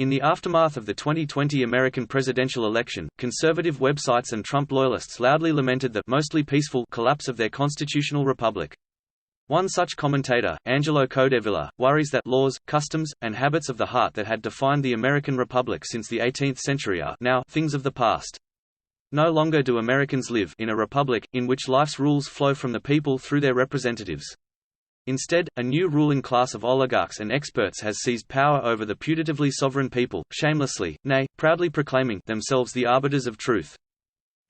In the aftermath of the 2020 American presidential election, conservative websites and Trump loyalists loudly lamented the mostly peaceful collapse of their constitutional republic. One such commentator, Angelo Codevilla, worries that laws, customs, and habits of the heart that had defined the American republic since the 18th century are now things of the past. No longer do Americans live in a republic, in which life's rules flow from the people through their representatives. Instead, a new ruling class of oligarchs and experts has seized power over the putatively sovereign people, shamelessly, nay, proudly proclaiming themselves the arbiters of truth.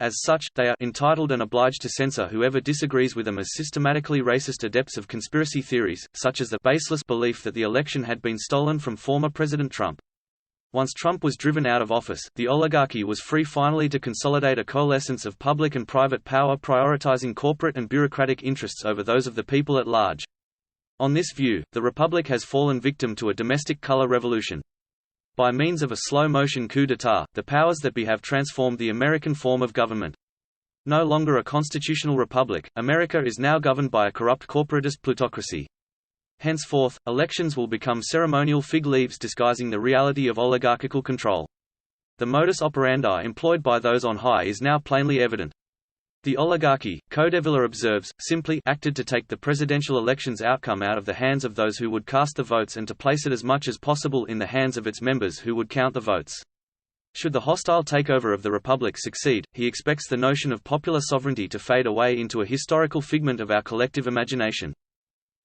As such, they are entitled and obliged to censor whoever disagrees with them as systematically racist adepts of conspiracy theories, such as the baseless belief that the election had been stolen from former President Trump. Once Trump was driven out of office, the oligarchy was free finally to consolidate a coalescence of public and private power, prioritizing corporate and bureaucratic interests over those of the people at large. On this view, the republic has fallen victim to a domestic color revolution. By means of a slow-motion coup d'état, the powers that be have transformed the American form of government. No longer a constitutional republic, America is now governed by a corrupt corporatist plutocracy. Henceforth, elections will become ceremonial fig leaves disguising the reality of oligarchical control. The modus operandi employed by those on high is now plainly evident. The oligarchy, Codevilla observes, simply acted to take the presidential election's outcome out of the hands of those who would cast the votes and to place it as much as possible in the hands of its members who would count the votes. Should the hostile takeover of the republic succeed, he expects the notion of popular sovereignty to fade away into a historical figment of our collective imagination.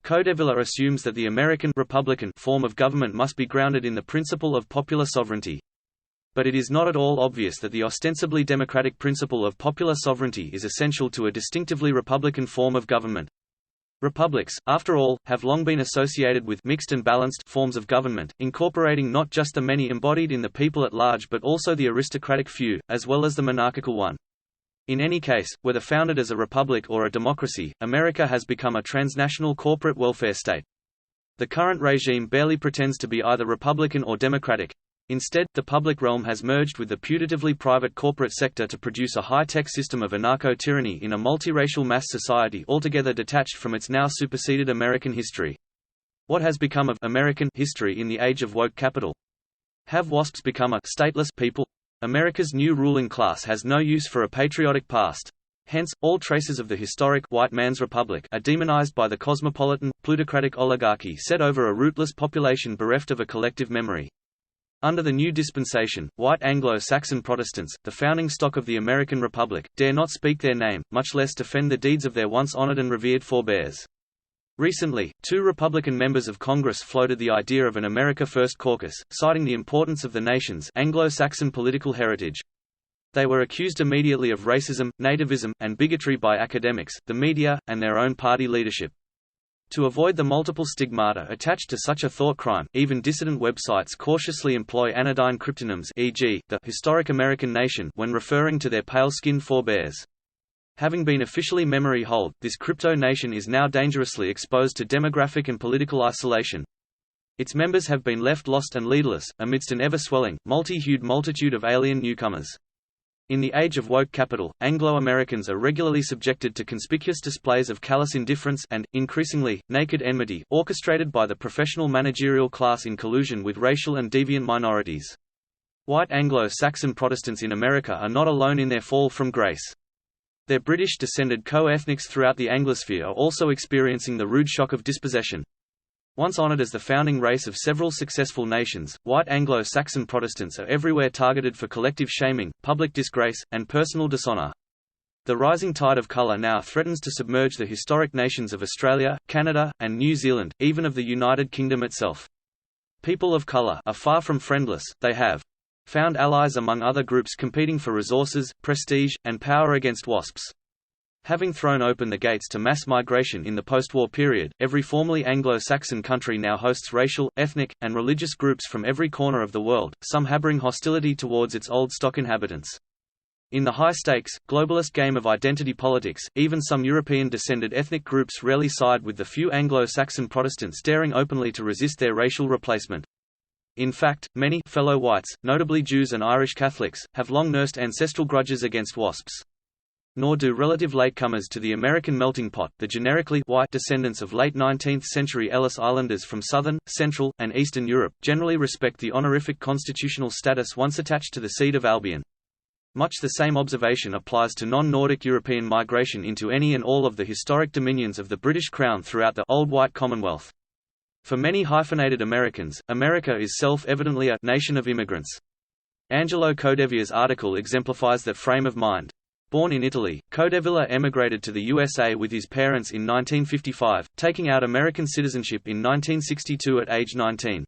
Codevilla assumes that the American Republican form of government must be grounded in the principle of popular sovereignty. But it is not at all obvious that the ostensibly democratic principle of popular sovereignty is essential to a distinctively Republican form of government. Republics, after all, have long been associated with mixed and balanced forms of government, incorporating not just the many embodied in the people at large but also the aristocratic few, as well as the monarchical one. In any case, whether founded as a republic or a democracy, America has become a transnational corporate welfare state. The current regime barely pretends to be either Republican or Democratic. Instead, the public realm has merged with the putatively private corporate sector to produce a high-tech system of anarcho-tyranny in a multiracial mass society altogether detached from its now superseded American history. What has become of American history in the age of woke capital? Have WASPs become a stateless people? America's new ruling class has no use for a patriotic past. Hence, all traces of the historic white man's republic are demonized by the cosmopolitan, plutocratic oligarchy set over a rootless population bereft of a collective memory. Under the new dispensation, white Anglo-Saxon Protestants, the founding stock of the American Republic, dare not speak their name, much less defend the deeds of their once honored and revered forebears. Recently, 2 Republican members of Congress floated the idea of an America First caucus, citing the importance of the nation's Anglo-Saxon political heritage. They were accused immediately of racism, nativism, and bigotry by academics, the media, and their own party leadership. To avoid the multiple stigmata attached to such a thought crime, even dissident websites cautiously employ anodyne cryptonyms, e.g., the historic American nation, when referring to their pale-skinned forebears. Having been officially memory-holed, this crypto nation is now dangerously exposed to demographic and political isolation. Its members have been left lost and leaderless, amidst an ever-swelling, multi-hued multitude of alien newcomers. In the age of woke capital, Anglo-Americans are regularly subjected to conspicuous displays of callous indifference and, increasingly, naked enmity, orchestrated by the professional managerial class in collusion with racial and deviant minorities. White Anglo-Saxon Protestants in America are not alone in their fall from grace. Their British-descended co-ethnics throughout the anglosphere are also experiencing the rude shock of dispossession. Once honored as the founding race of several successful nations, white Anglo-Saxon Protestants are everywhere targeted for collective shaming, public disgrace, and personal dishonor. The rising tide of color now threatens to submerge the historic nations of Australia, Canada, and New Zealand, even of the United Kingdom itself. People of color are far from friendless, they have found allies among other groups competing for resources, prestige, and power against WASPs. Having thrown open the gates to mass migration in the post-war period, every formerly Anglo-Saxon country now hosts racial, ethnic, and religious groups from every corner of the world, some harboring hostility towards its old stock inhabitants. In the high-stakes, globalist game of identity politics, even some European-descended ethnic groups rarely side with the few Anglo-Saxon Protestants daring openly to resist their racial replacement. In fact, many fellow whites, notably Jews and Irish Catholics, have long nursed ancestral grudges against WASPs. Nor do relative latecomers to the American melting pot, the generically white descendants of late 19th-century Ellis Islanders from southern, central, and eastern Europe, generally respect the honorific constitutional status once attached to the seat of Albion. Much the same observation applies to non-Nordic European migration into any and all of the historic dominions of the British Crown throughout the Old White Commonwealth. For many hyphenated Americans, America is self-evidently a nation of immigrants. Angelo Codevilla's article exemplifies that frame of mind. Born in Italy, Codevilla emigrated to the USA with his parents in 1955, taking out American citizenship in 1962 at age 19.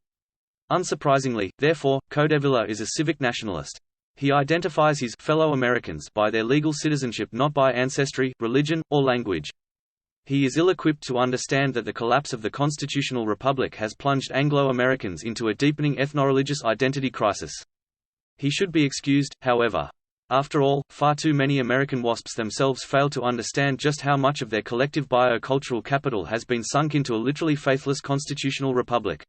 Unsurprisingly, therefore, Codevilla is a civic nationalist. He identifies his fellow Americans by their legal citizenship, not by ancestry, religion, or language. He is ill-equipped to understand that the collapse of the constitutional republic has plunged Anglo-Americans into a deepening ethno-religious identity crisis. He should be excused, however. After all, far too many American WASPs themselves fail to understand just how much of their collective biocultural capital has been sunk into a literally faithless constitutional republic.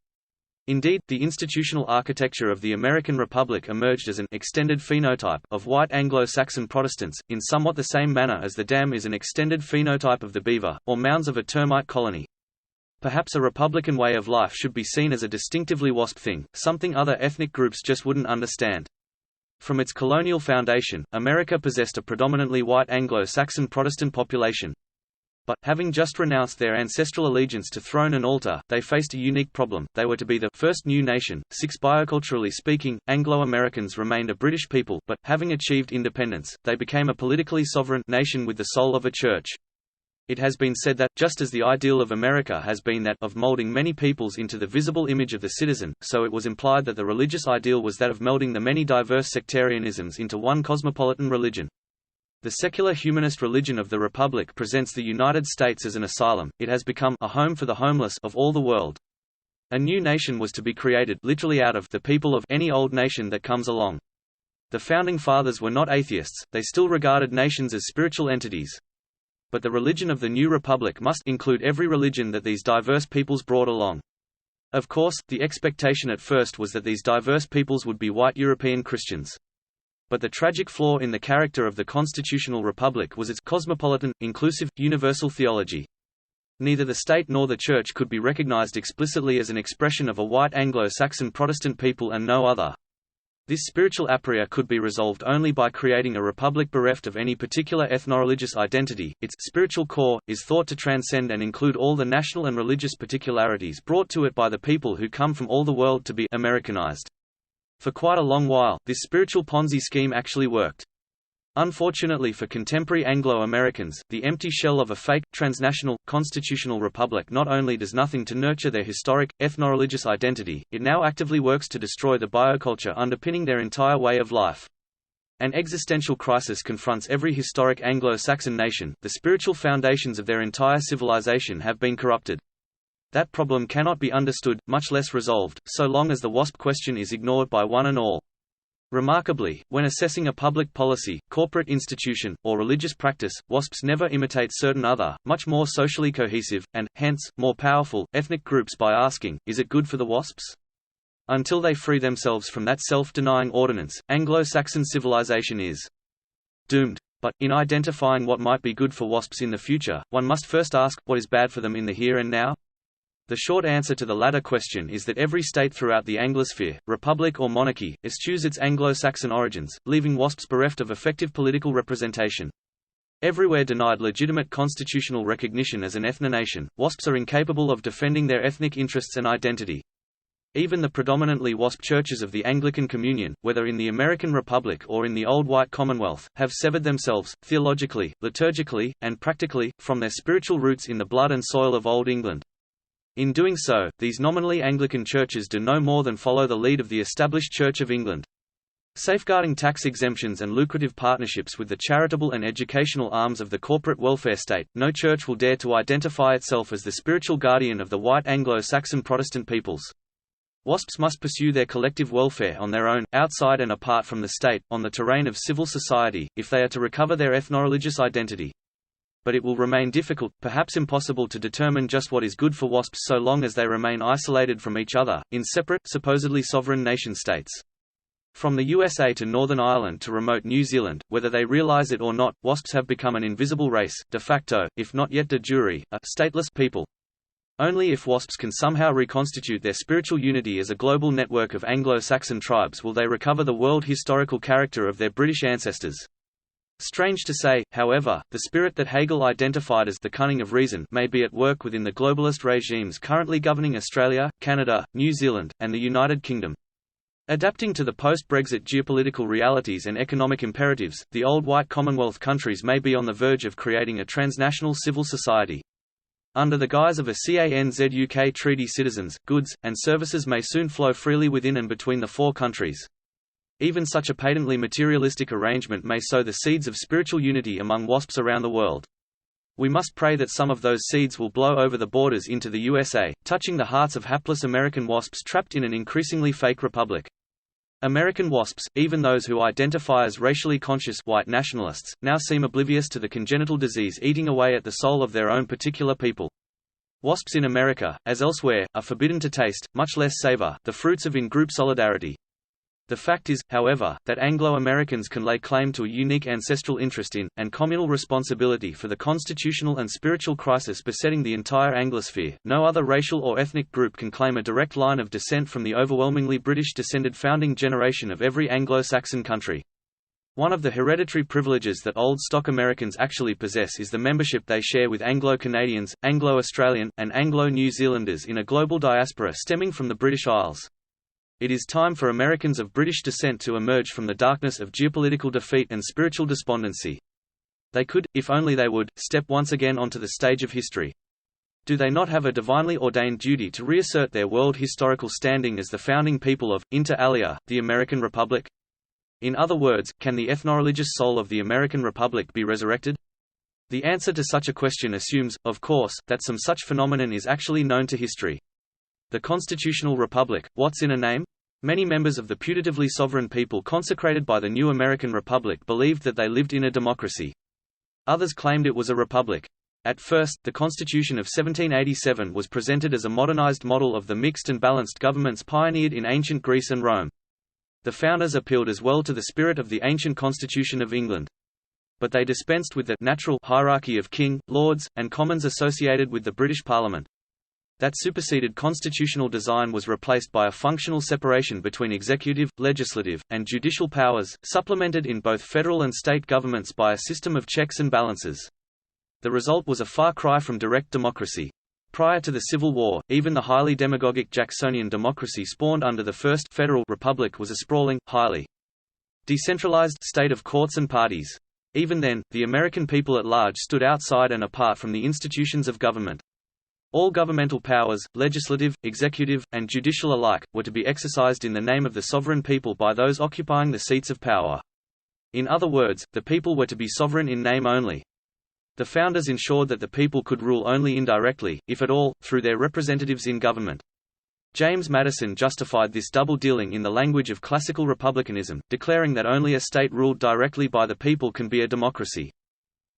Indeed, the institutional architecture of the American Republic emerged as an extended phenotype of White Anglo-Saxan Protestants, in somewhat the same manner as the dam is an extended phenotype of the beaver, or mounds of a termite colony. Perhaps a republican way of life should be seen as a distinctively WASP thing, something other ethnic groups just wouldn't understand. From its colonial foundation, America possessed a predominantly white Anglo-Saxon Protestant population. But, having just renounced their ancestral allegiance to throne and altar, they faced a unique problem. They were to be the first new nation. Bioculturally speaking, Anglo-Americans remained a British people, but, having achieved independence, they became a politically sovereign nation with the soul of a church. It has been said that, just as the ideal of America has been that of molding many peoples into the visible image of the citizen, so it was implied that the religious ideal was that of melding the many diverse sectarianisms into one cosmopolitan religion. The secular humanist religion of the Republic presents the United States as an asylum. It has become a home for the homeless of all the world. A new nation was to be created literally out of the people of any old nation that comes along. The Founding Fathers were not atheists, they still regarded nations as spiritual entities. But the religion of the new republic must include every religion that these diverse peoples brought along. Of course, the expectation at first was that these diverse peoples would be white European Christians. But the tragic flaw in the character of the constitutional republic was its cosmopolitan, inclusive, universal theology. Neither the state nor the church could be recognized explicitly as an expression of a white Anglo-Saxon Protestant people and no other. This spiritual aporia could be resolved only by creating a republic bereft of any particular ethno-religious identity. Its spiritual core is thought to transcend and include all the national and religious particularities brought to it by the people who come from all the world to be Americanized. For quite a long while, this spiritual Ponzi scheme actually worked. Unfortunately for contemporary Anglo-Americans, the empty shell of a fake, transnational, constitutional republic not only does nothing to nurture their historic, ethno-religious identity, it now actively works to destroy the bioculture underpinning their entire way of life. An existential crisis confronts every historic Anglo-Saxon nation. The spiritual foundations of their entire civilization have been corrupted. That problem cannot be understood, much less resolved, so long as the WASP question is ignored by one and all. Remarkably, when assessing a public policy, corporate institution, or religious practice, WASPs never imitate certain other, much more socially cohesive, and, hence, more powerful, ethnic groups by asking, is it good for the WASPs? Until they free themselves from that self-denying ordinance, Anglo-Saxon civilization is doomed. But, in identifying what might be good for WASPs in the future, one must first ask, what is bad for them in the here and now? The short answer to the latter question is that every state throughout the anglosphere, republic or monarchy, eschews its Anglo-Saxon origins, leaving WASPs bereft of effective political representation. Everywhere denied legitimate constitutional recognition as an ethnonation, WASPs are incapable of defending their ethnic interests and identity. Even the predominantly WASP churches of the Anglican Communion, whether in the American Republic or in the Old White Commonwealth, have severed themselves, theologically, liturgically, and practically, from their spiritual roots in the blood and soil of Old England. In doing so, these nominally Anglican churches do no more than follow the lead of the established Church of England. Safeguarding tax exemptions and lucrative partnerships with the charitable and educational arms of the corporate welfare state, no church will dare to identify itself as the spiritual guardian of the white Anglo-Saxon Protestant peoples. WASPs must pursue their collective welfare on their own, outside and apart from the state, on the terrain of civil society, if they are to recover their ethno-religious identity. But it will remain difficult, perhaps impossible to determine just what is good for WASPs so long as they remain isolated from each other, in separate, supposedly sovereign nation-states. From the USA to Northern Ireland to remote New Zealand, whether they realize it or not, WASPs have become an invisible race, de facto, if not yet de jure, a stateless people. Only if WASPs can somehow reconstitute their spiritual unity as a global network of Anglo-Saxon tribes will they recover the world historical character of their British ancestors. Strange to say, however, the spirit that Hegel identified as the cunning of reason may be at work within the globalist regimes currently governing Australia, Canada, New Zealand, and the United Kingdom. Adapting to the post-Brexit geopolitical realities and economic imperatives, the old white Commonwealth countries may be on the verge of creating a transnational civil society. Under the guise of a CANZ UK treaty, citizens, goods, and services may soon flow freely within and between the four countries. Even such a patently materialistic arrangement may sow the seeds of spiritual unity among WASPs around the world. We must pray that some of those seeds will blow over the borders into the USA, touching the hearts of hapless American WASPs trapped in an increasingly fake republic. American WASPs, even those who identify as racially conscious white nationalists, now seem oblivious to the congenital disease eating away at the soul of their own particular people. WASPs in America, as elsewhere, are forbidden to taste, much less savor, the fruits of in-group solidarity. The fact is, however, that Anglo-Americans can lay claim to a unique ancestral interest in, and communal responsibility for the constitutional and spiritual crisis besetting the entire Anglosphere. No other racial or ethnic group can claim a direct line of descent from the overwhelmingly British-descended founding generation of every Anglo-Saxon country. One of the hereditary privileges that old stock Americans actually possess is the membership they share with Anglo-Canadians, Anglo-Australian, and Anglo-New Zealanders in a global diaspora stemming from the British Isles. It is time for Americans of British descent to emerge from the darkness of geopolitical defeat and spiritual despondency. They could, if only they would, step once again onto the stage of history. Do they not have a divinely ordained duty to reassert their world historical standing as the founding people of, inter alia, the American Republic? In other words, can the ethnoreligious soul of the American Republic be resurrected? The answer to such a question assumes, of course, that some such phenomenon is actually known to history. The constitutional republic, what's in a name? Many members of the putatively sovereign people consecrated by the new American Republic believed that they lived in a democracy. Others claimed it was a republic. At first, the Constitution of 1787 was presented as a modernized model of the mixed and balanced governments pioneered in ancient Greece and Rome. The founders appealed as well to the spirit of the ancient Constitution of England. But they dispensed with the natural hierarchy of king, lords, and commons associated with the British Parliament. That superseded constitutional design was replaced by a functional separation between executive, legislative, and judicial powers, supplemented in both federal and state governments by a system of checks and balances. The result was a far cry from direct democracy. Prior to the Civil War, even the highly demagogic Jacksonian democracy spawned under the First Federal Republic was a sprawling, highly decentralized state of courts and parties. Even then, the American people at large stood outside and apart from the institutions of government. All governmental powers, legislative, executive, and judicial alike, were to be exercised in the name of the sovereign people by those occupying the seats of power. In other words, the people were to be sovereign in name only. The founders ensured that the people could rule only indirectly, if at all, through their representatives in government. James Madison justified this double dealing in the language of classical republicanism, declaring that only a state ruled directly by the people can be a democracy.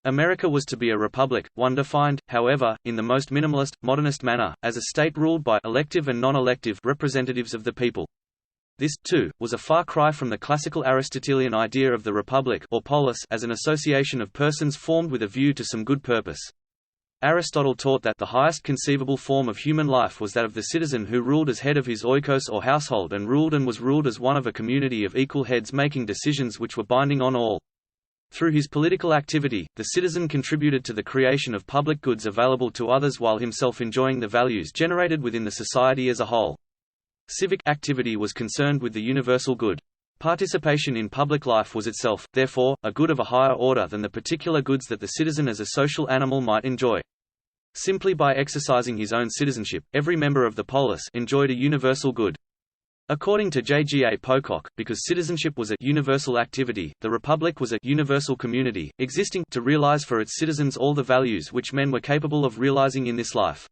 America was to be a republic, one defined, however, in the most minimalist, modernist manner, as a state ruled by elective and non-elective representatives of the people. This, too, was a far cry from the classical Aristotelian idea of the republic or polis as an association of persons formed with a view to some good purpose. Aristotle taught that the highest conceivable form of human life was that of the citizen who ruled as head of his oikos or household and was ruled as one of a community of equal heads making decisions which were binding on all. Through his political activity, the citizen contributed to the creation of public goods available to others while himself enjoying the values generated within the society as a whole. Civic activity was concerned with the universal good. Participation in public life was itself, therefore, a good of a higher order than the particular goods that the citizen as a social animal might enjoy. Simply by exercising his own citizenship, every member of the polis enjoyed a universal good. According to J.G.A. Pocock, because citizenship was a universal activity, the Republic was a universal community, existing to realize for its citizens all the values which men were capable of realizing in this life.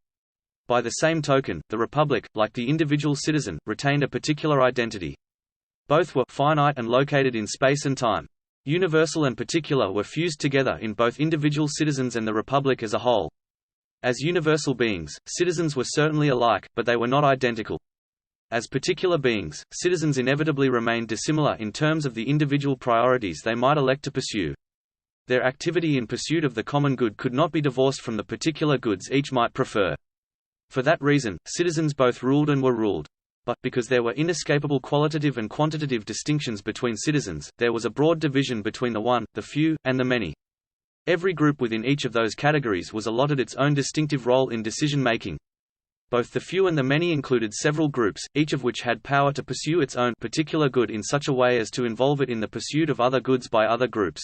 By the same token, the Republic, like the individual citizen, retained a particular identity. Both were finite and located in space and time. Universal and particular were fused together in both individual citizens and the Republic as a whole. As universal beings, citizens were certainly alike, but they were not identical. As particular beings, citizens inevitably remain dissimilar in terms of the individual priorities they might elect to pursue. Their activity in pursuit of the common good could not be divorced from the particular goods each might prefer. For that reason, citizens both ruled and were ruled. But, because there were inescapable qualitative and quantitative distinctions between citizens, there was a broad division between the one, the few, and the many. Every group within each of those categories was allotted its own distinctive role in decision-making. Both the few and the many included several groups, each of which had power to pursue its own particular good in such a way as to involve it in the pursuit of other goods by other groups.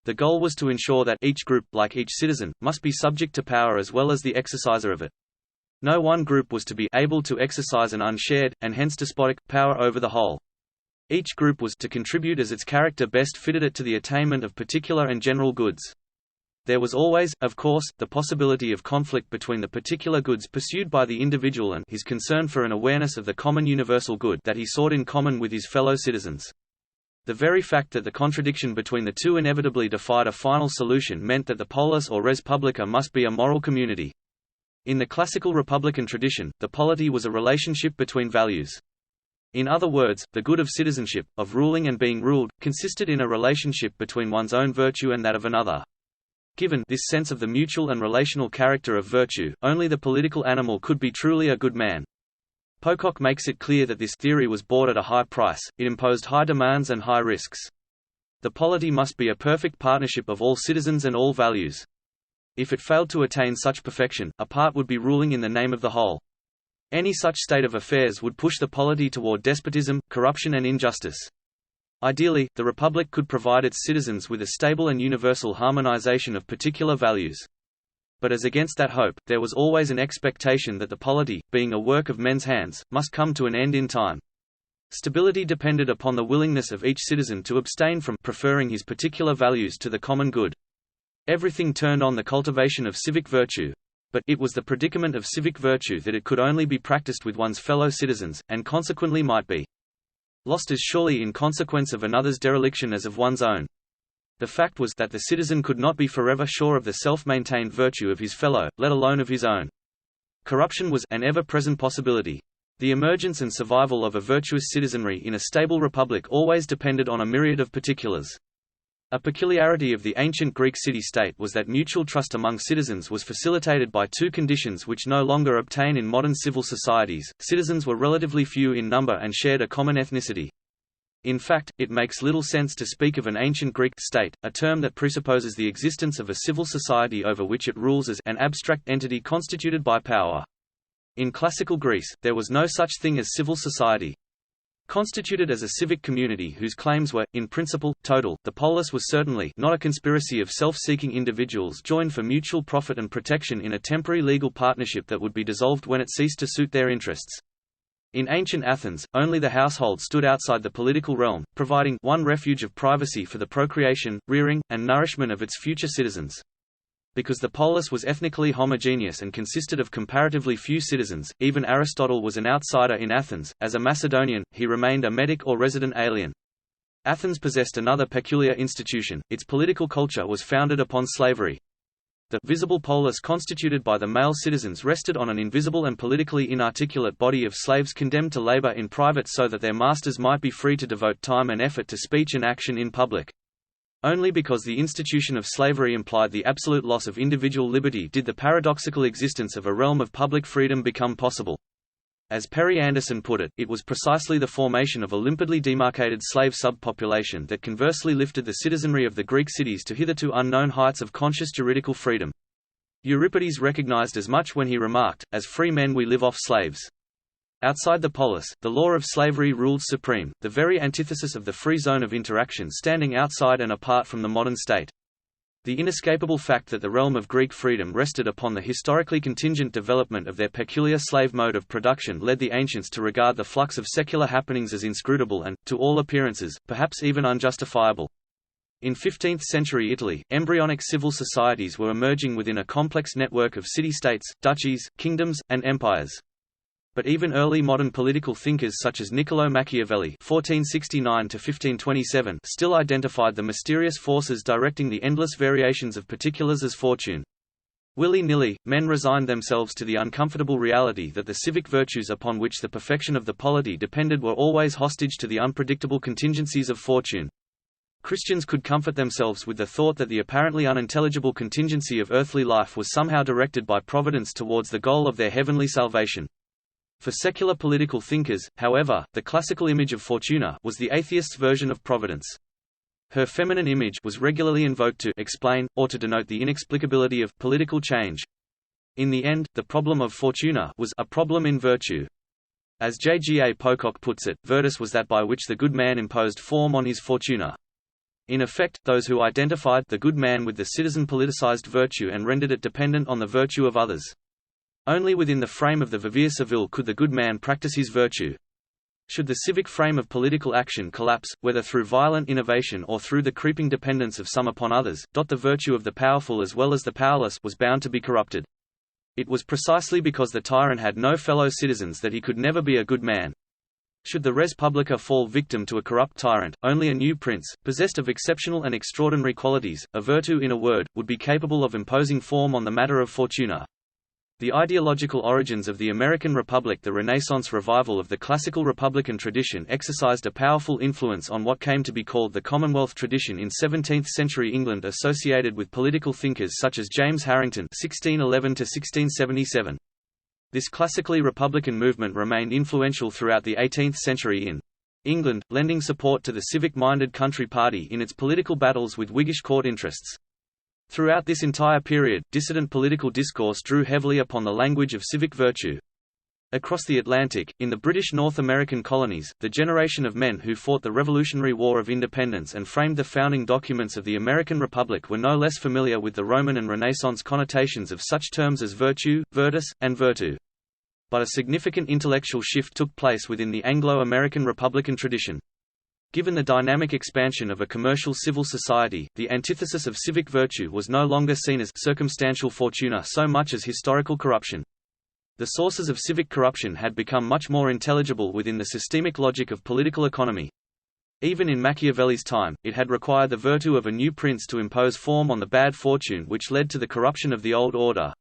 The goal was to ensure that each group, like each citizen, must be subject to power as well as the exerciser of it. No one group was to be able to exercise an unshared, and hence despotic, power over the whole. Each group was to contribute as its character best fitted it to the attainment of particular and general goods. There was always, of course, the possibility of conflict between the particular goods pursued by the individual and his concern for an awareness of the common universal good that he sought in common with his fellow citizens. The very fact that the contradiction between the two inevitably defied a final solution meant that the polis or res publica must be a moral community. In the classical republican tradition, the polity was a relationship between values. In other words, the good of citizenship, of ruling and being ruled, consisted in a relationship between one's own virtue and that of another. Given this sense of the mutual and relational character of virtue, only the political animal could be truly a good man. Pocock makes it clear that this theory was bought at a high price, it imposed high demands and high risks. The polity must be a perfect partnership of all citizens and all values. If it failed to attain such perfection, a part would be ruling in the name of the whole. Any such state of affairs would push the polity toward despotism, corruption and injustice. Ideally, the republic could provide its citizens with a stable and universal harmonization of particular values. But as against that hope, there was always an expectation that the polity, being a work of men's hands, must come to an end in time. Stability depended upon the willingness of each citizen to abstain from preferring his particular values to the common good. Everything turned on the cultivation of civic virtue. But it was the predicament of civic virtue that it could only be practiced with one's fellow citizens, and consequently might be lost as surely in consequence of another's dereliction as of one's own. The fact was that the citizen could not be forever sure of the self-maintained virtue of his fellow, let alone of his own. Corruption was an ever-present possibility. The emergence and survival of a virtuous citizenry in a stable republic always depended on a myriad of particulars. A peculiarity of the ancient Greek city-state was that mutual trust among citizens was facilitated by two conditions which no longer obtain in modern civil societies: citizens were relatively few in number and shared a common ethnicity. In fact, it makes little sense to speak of an ancient Greek state, a term that presupposes the existence of a civil society over which it rules as an abstract entity constituted by power. In classical Greece, there was no such thing as civil society. Constituted as a civic community whose claims were, in principle, total, the polis was certainly not a conspiracy of self-seeking individuals joined for mutual profit and protection in a temporary legal partnership that would be dissolved when it ceased to suit their interests. In ancient Athens, only the household stood outside the political realm, providing one refuge of privacy for the procreation, rearing, and nourishment of its future citizens. Because the polis was ethnically homogeneous and consisted of comparatively few citizens, even Aristotle was an outsider in Athens. As a Macedonian, he remained a metic or resident alien. Athens possessed another peculiar institution: its political culture was founded upon slavery. The visible polis constituted by the male citizens rested on an invisible and politically inarticulate body of slaves condemned to labor in private so that their masters might be free to devote time and effort to speech and action in public. Only because the institution of slavery implied the absolute loss of individual liberty did the paradoxical existence of a realm of public freedom become possible. As Perry Anderson put it, it was precisely the formation of a limpidly demarcated slave subpopulation that conversely lifted the citizenry of the Greek cities to hitherto unknown heights of conscious juridical freedom. Euripides recognized as much when he remarked, "As free men we live off slaves." Outside the polis, the law of slavery ruled supreme, the very antithesis of the free zone of interaction standing outside and apart from the modern state. The inescapable fact that the realm of Greek freedom rested upon the historically contingent development of their peculiar slave mode of production led the ancients to regard the flux of secular happenings as inscrutable and, to all appearances, perhaps even unjustifiable. In 15th-century Italy, embryonic civil societies were emerging within a complex network of city-states, duchies, kingdoms, and empires. But even early modern political thinkers such as Niccolò Machiavelli (1469–1527) still identified the mysterious forces directing the endless variations of particulars as fortune. Willy-nilly, men resigned themselves to the uncomfortable reality that the civic virtues upon which the perfection of the polity depended were always hostage to the unpredictable contingencies of fortune. Christians could comfort themselves with the thought that the apparently unintelligible contingency of earthly life was somehow directed by providence towards the goal of their heavenly salvation. For secular political thinkers, however, the classical image of Fortuna was the atheist's version of providence. Her feminine image was regularly invoked to explain, or to denote the inexplicability of, political change. In the end, the problem of Fortuna was a problem in virtue. As J.G.A. Pocock puts it, virtus was that by which the good man imposed form on his Fortuna. In effect, those who identified the good man with the citizen politicized virtue and rendered it dependent on the virtue of others. Only within the frame of the vivere civile could the good man practice his virtue. Should the civic frame of political action collapse, whether through violent innovation or through the creeping dependence of some upon others, the virtue of the powerful as well as the powerless was bound to be corrupted. It was precisely because the tyrant had no fellow citizens that he could never be a good man. Should the res publica fall victim to a corrupt tyrant, only a new prince, possessed of exceptional and extraordinary qualities, a virtue in a word, would be capable of imposing form on the matter of Fortuna. The ideological origins of the American Republic. The Renaissance revival of the classical republican tradition exercised a powerful influence on what came to be called the Commonwealth tradition in 17th-century England, associated with political thinkers such as James Harrington (1611–1677). This classically republican movement remained influential throughout the 18th century in England, lending support to the civic-minded Country Party in its political battles with Whiggish court interests. Throughout this entire period, dissident political discourse drew heavily upon the language of civic virtue. Across the Atlantic, in the British North American colonies, the generation of men who fought the Revolutionary War of Independence and framed the founding documents of the American Republic were no less familiar with the Roman and Renaissance connotations of such terms as virtue, virtus, and virtu. But a significant intellectual shift took place within the Anglo-American Republican tradition. Given the dynamic expansion of a commercial civil society, the antithesis of civic virtue was no longer seen as circumstantial fortuna so much as historical corruption. The sources of civic corruption had become much more intelligible within the systemic logic of political economy. Even in Machiavelli's time, it had required the virtue of a new prince to impose form on the bad fortune which led to the corruption of the old order.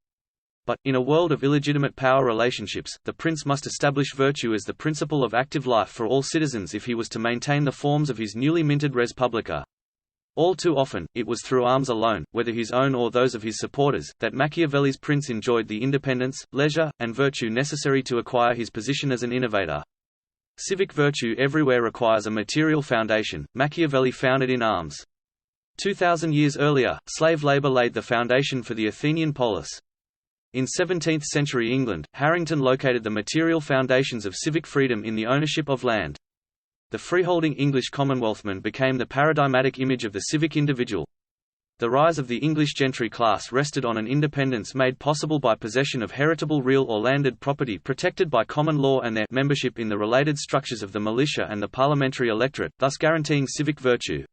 But, in a world of illegitimate power relationships, the prince must establish virtue as the principle of active life for all citizens if he was to maintain the forms of his newly minted res publica. All too often, it was through arms alone, whether his own or those of his supporters, that Machiavelli's prince enjoyed the independence, leisure, and virtue necessary to acquire his position as an innovator. Civic virtue everywhere requires a material foundation. Machiavelli found it in arms. 2,000 years earlier, slave labor laid the foundation for the Athenian polis. In 17th-century England, Harrington located the material foundations of civic freedom in the ownership of land. The freeholding English Commonwealthman became the paradigmatic image of the civic individual. The rise of the English gentry class rested on an independence made possible by possession of heritable real or landed property protected by common law and their membership in the related structures of the militia and the parliamentary electorate, thus guaranteeing civic virtue.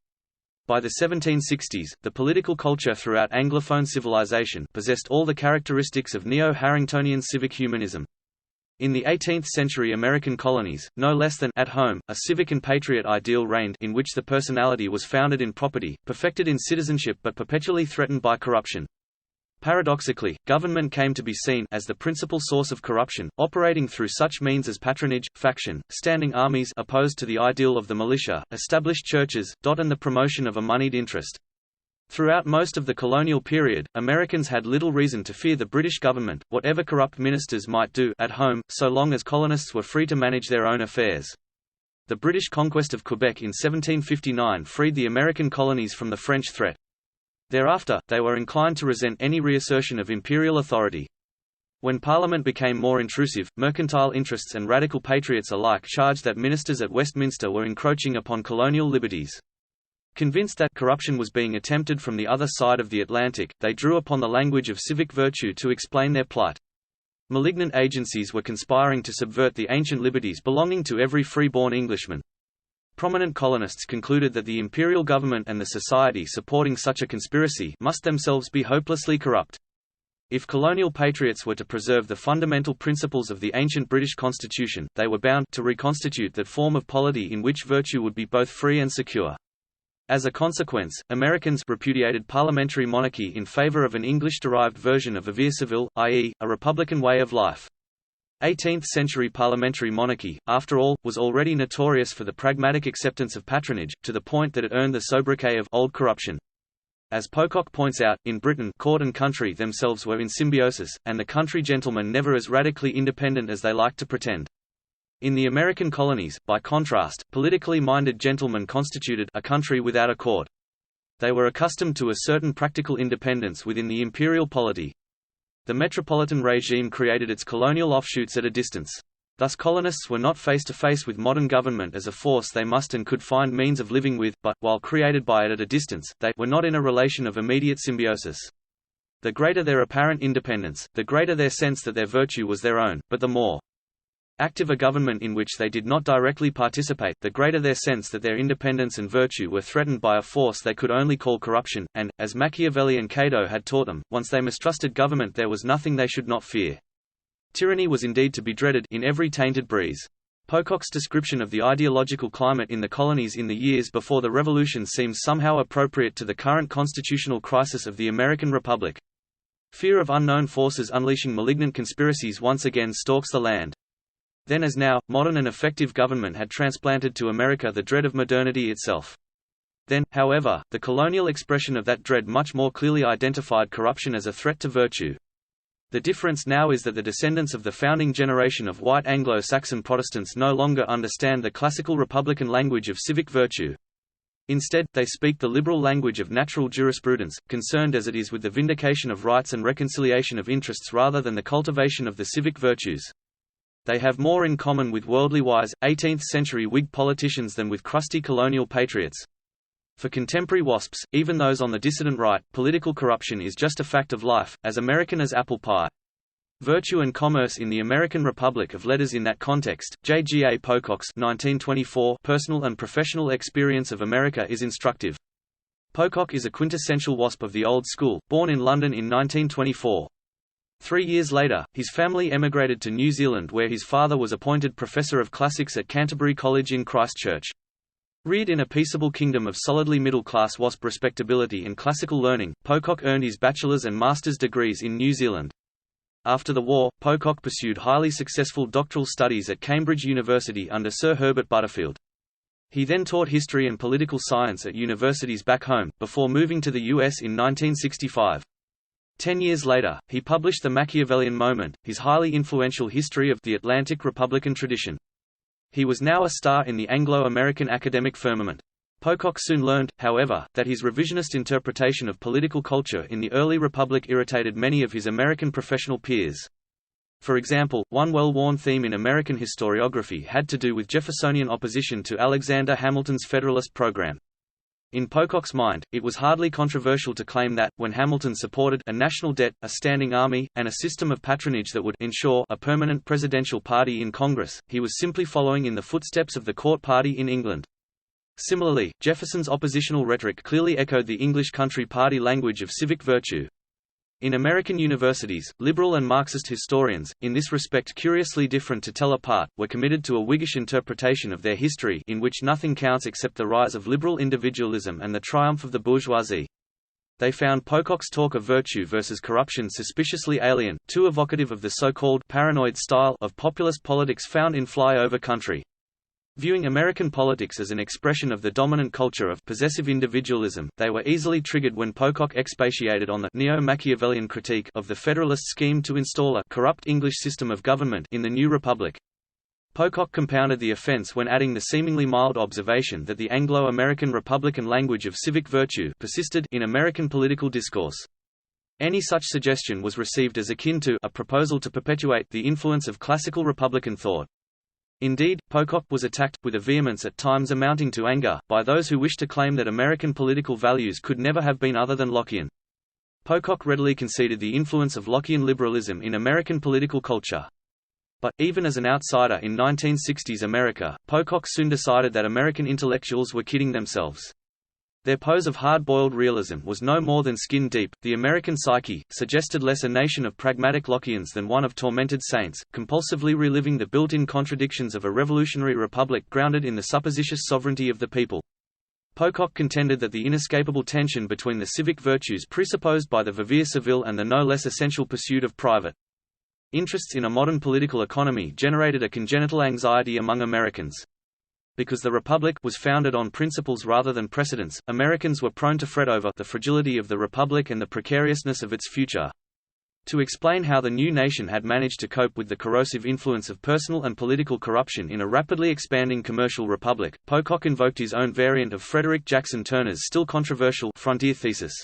By the 1760s, the political culture throughout Anglophone civilization possessed all the characteristics of neo-Harringtonian civic humanism. In the 18th-century American colonies, no less than at home, a civic and patriot ideal reigned in which the personality was founded in property, perfected in citizenship but perpetually threatened by corruption. Paradoxically, government came to be seen as the principal source of corruption, operating through such means as patronage, faction, standing armies opposed to the ideal of the militia, established churches, and the promotion of a moneyed interest. Throughout most of the colonial period, Americans had little reason to fear the British government, whatever corrupt ministers might do at home, so long as colonists were free to manage their own affairs. The British conquest of Quebec in 1759 freed the American colonies from the French threat. Thereafter, they were inclined to resent any reassertion of imperial authority. When Parliament became more intrusive, mercantile interests and radical patriots alike charged that ministers at Westminster were encroaching upon colonial liberties. Convinced that corruption was being attempted from the other side of the Atlantic, they drew upon the language of civic virtue to explain their plight. Malignant agencies were conspiring to subvert the ancient liberties belonging to every free-born Englishman. Prominent colonists concluded that the imperial government and the society supporting such a conspiracy must themselves be hopelessly corrupt. If colonial patriots were to preserve the fundamental principles of the ancient British Constitution, they were bound to reconstitute that form of polity in which virtue would be both free and secure. As a consequence, Americans repudiated parliamentary monarchy in favor of an English-derived version of a vir civil, i.e., a republican way of life. 18th-century parliamentary monarchy, after all, was already notorious for the pragmatic acceptance of patronage, to the point that it earned the sobriquet of «old corruption». As Pocock points out, in Britain, court and country themselves were in symbiosis, and the country gentlemen never as radically independent as they liked to pretend. In the American colonies, by contrast, politically minded gentlemen constituted a country without a court. They were accustomed to a certain practical independence within the imperial polity. The metropolitan regime created its colonial offshoots at a distance. Thus colonists were not face to face with modern government as a force they must and could find means of living with, but, while created by it at a distance, they were not in a relation of immediate symbiosis. The greater their apparent independence, the greater their sense that their virtue was their own, but the more active a government in which they did not directly participate, the greater their sense that their independence and virtue were threatened by a force they could only call corruption, and, as Machiavelli and Cato had taught them, once they mistrusted government there was nothing they should not fear. Tyranny was indeed to be dreaded in every tainted breeze. Pocock's description of the ideological climate in the colonies in the years before the Revolution seems somehow appropriate to the current constitutional crisis of the American Republic. Fear of unknown forces unleashing malignant conspiracies once again stalks the land. Then as now, modern and effective government had transplanted to America the dread of modernity itself. Then, however, the colonial expression of that dread much more clearly identified corruption as a threat to virtue. The difference now is that the descendants of the founding generation of White Anglo-Saxan Protestants no longer understand the classical republican language of civic virtue. Instead, they speak the liberal language of natural jurisprudence, concerned as it is with the vindication of rights and reconciliation of interests rather than the cultivation of the civic virtues. They have more in common with worldly-wise, 18th-century Whig politicians than with crusty colonial patriots. For contemporary WASPs, even those on the dissident right, political corruption is just a fact of life, as American as apple pie. Virtue and Commerce in the American Republic of Letters. In that context, J. G. A. Pocock's 1924 Personal and Professional Experience of America is instructive. Pocock is a quintessential WASP of the old school, born in London in 1924. 3 years later, his family emigrated to New Zealand where his father was appointed Professor of Classics at Canterbury College in Christchurch. Reared in a peaceable kingdom of solidly middle-class WASP respectability and classical learning, Pocock earned his bachelor's and master's degrees in New Zealand. After the war, Pocock pursued highly successful doctoral studies at Cambridge University under Sir Herbert Butterfield. He then taught history and political science at universities back home, before moving to the US in 1965. 10 years later, he published The Machiavellian Moment, his highly influential history of the Atlantic Republican tradition. He was now a star in the Anglo-American academic firmament. Pocock soon learned, however, that his revisionist interpretation of political culture in the early Republic irritated many of his American professional peers. For example, one well-worn theme in American historiography had to do with Jeffersonian opposition to Alexander Hamilton's Federalist program. In Pocock's mind, it was hardly controversial to claim that, when Hamilton supported a national debt, a standing army, and a system of patronage that would ensure a permanent presidential party in Congress, he was simply following in the footsteps of the court party in England. Similarly, Jefferson's oppositional rhetoric clearly echoed the English country party language of civic virtue. In American universities, liberal and Marxist historians, in this respect curiously different to tell apart, were committed to a Whiggish interpretation of their history in which nothing counts except the rise of liberal individualism and the triumph of the bourgeoisie. They found Pocock's talk of virtue versus corruption suspiciously alien, too evocative of the so-called paranoid style of populist politics found in flyover country. Viewing American politics as an expression of the dominant culture of possessive individualism, they were easily triggered when Pocock expatiated on the neo-Machiavellian critique of the Federalist scheme to install a corrupt English system of government in the new republic. Pocock compounded the offense when adding the seemingly mild observation that the Anglo-American Republican language of civic virtue persisted in American political discourse. Any such suggestion was received as akin to a proposal to perpetuate the influence of classical Republican thought. Indeed, Pocock was attacked, with a vehemence at times amounting to anger, by those who wished to claim that American political values could never have been other than Lockean. Pocock readily conceded the influence of Lockean liberalism in American political culture. But, even as an outsider in 1960s America, Pocock soon decided that American intellectuals were kidding themselves. Their pose of hard-boiled realism was no more than skin-deep. The American psyche suggested less a nation of pragmatic Lockeans than one of tormented saints, compulsively reliving the built-in contradictions of a revolutionary republic grounded in the supposititious sovereignty of the people. Pocock contended that the inescapable tension between the civic virtues presupposed by the vivere civile and the no less essential pursuit of private interests in a modern political economy generated a congenital anxiety among Americans. Because the Republic was founded on principles rather than precedents, Americans were prone to fret over the fragility of the Republic and the precariousness of its future. To explain how the new nation had managed to cope with the corrosive influence of personal and political corruption in a rapidly expanding commercial republic, Pocock invoked his own variant of Frederick Jackson Turner's still controversial frontier thesis.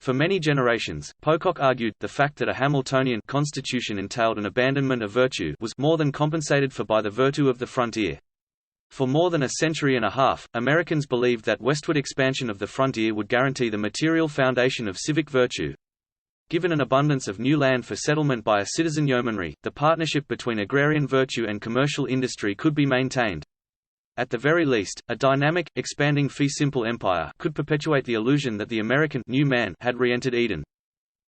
For many generations, Pocock argued, the fact that a Hamiltonian constitution entailed an abandonment of virtue was more than compensated for by the virtue of the frontier. For more than a century and a half, Americans believed that westward expansion of the frontier would guarantee the material foundation of civic virtue. Given an abundance of new land for settlement by a citizen yeomanry, the partnership between agrarian virtue and commercial industry could be maintained. At the very least, a dynamic, expanding fee simple empire could perpetuate the illusion that the American new man had re-entered Eden.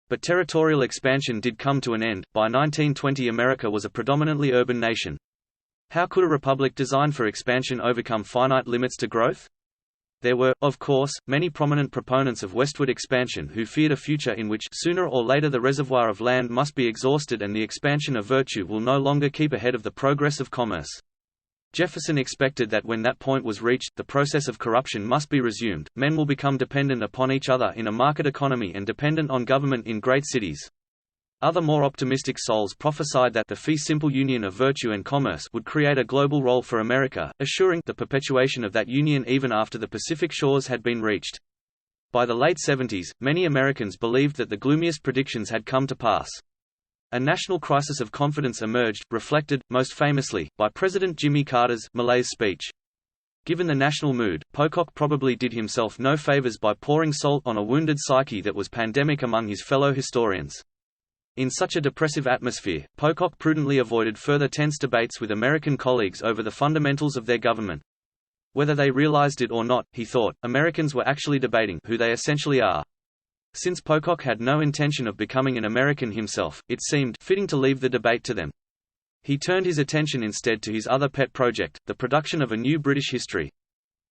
But territorial expansion did come to an end. By 1920, America was a predominantly urban nation. How could a republic designed for expansion overcome finite limits to growth? There were, of course, many prominent proponents of westward expansion who feared a future in which sooner or later the reservoir of land must be exhausted and the expansion of virtue will no longer keep ahead of the progress of commerce. Jefferson expected that when that point was reached, the process of corruption must be resumed, men will become dependent upon each other in a market economy and dependent on government in great cities. Other more optimistic souls prophesied that the fee simple union of virtue and commerce would create a global role for America, assuring the perpetuation of that union even after the Pacific shores had been reached. By the late 70s, many Americans believed that the gloomiest predictions had come to pass. A national crisis of confidence emerged, reflected, most famously, by President Jimmy Carter's Malaise speech. Given the national mood, Pocock probably did himself no favors by pouring salt on a wounded psyche that was pandemic among his fellow historians. In such a depressive atmosphere, Pocock prudently avoided further tense debates with American colleagues over the fundamentals of their government. Whether they realized it or not, he thought, Americans were actually debating who they essentially are. Since Pocock had no intention of becoming an American himself, it seemed fitting to leave the debate to them. He turned his attention instead to his other pet project, the production of a new British history.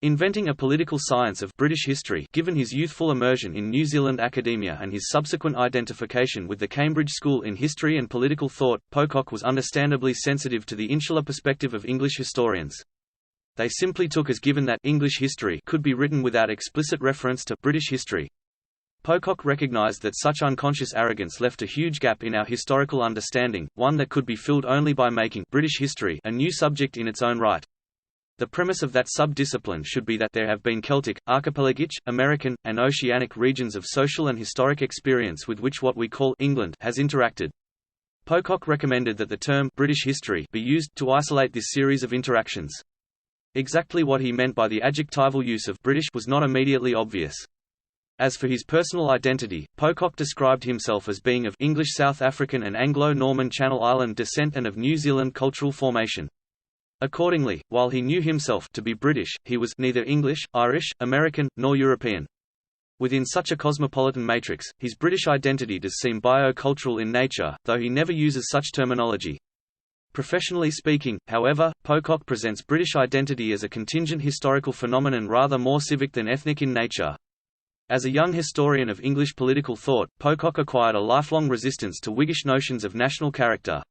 Inventing a political science of British history, given his youthful immersion in New Zealand academia and his subsequent identification with the Cambridge School in history and political thought, Pocock was understandably sensitive to the insular perspective of English historians. They simply took as given that English history could be written without explicit reference to British history. Pocock recognized that such unconscious arrogance left a huge gap in our historical understanding, one that could be filled only by making British history a new subject in its own right. The premise of that sub-discipline should be that there have been Celtic, archipelagic, American, and oceanic regions of social and historic experience with which what we call England has interacted. Pocock recommended that the term British history be used to isolate this series of interactions. Exactly what he meant by the adjectival use of British was not immediately obvious. As for his personal identity, Pocock described himself as being of English South African and Anglo-Norman Channel Island descent and of New Zealand cultural formation. Accordingly, while he knew himself to be British, he was neither English, Irish, American, nor European. Within such a cosmopolitan matrix, his British identity does seem biocultural in nature, though he never uses such terminology. Professionally speaking, however, Pocock presents British identity as a contingent historical phenomenon rather more civic than ethnic in nature. As a young historian of English political thought, Pocock acquired a lifelong resistance to Whiggish notions of national character.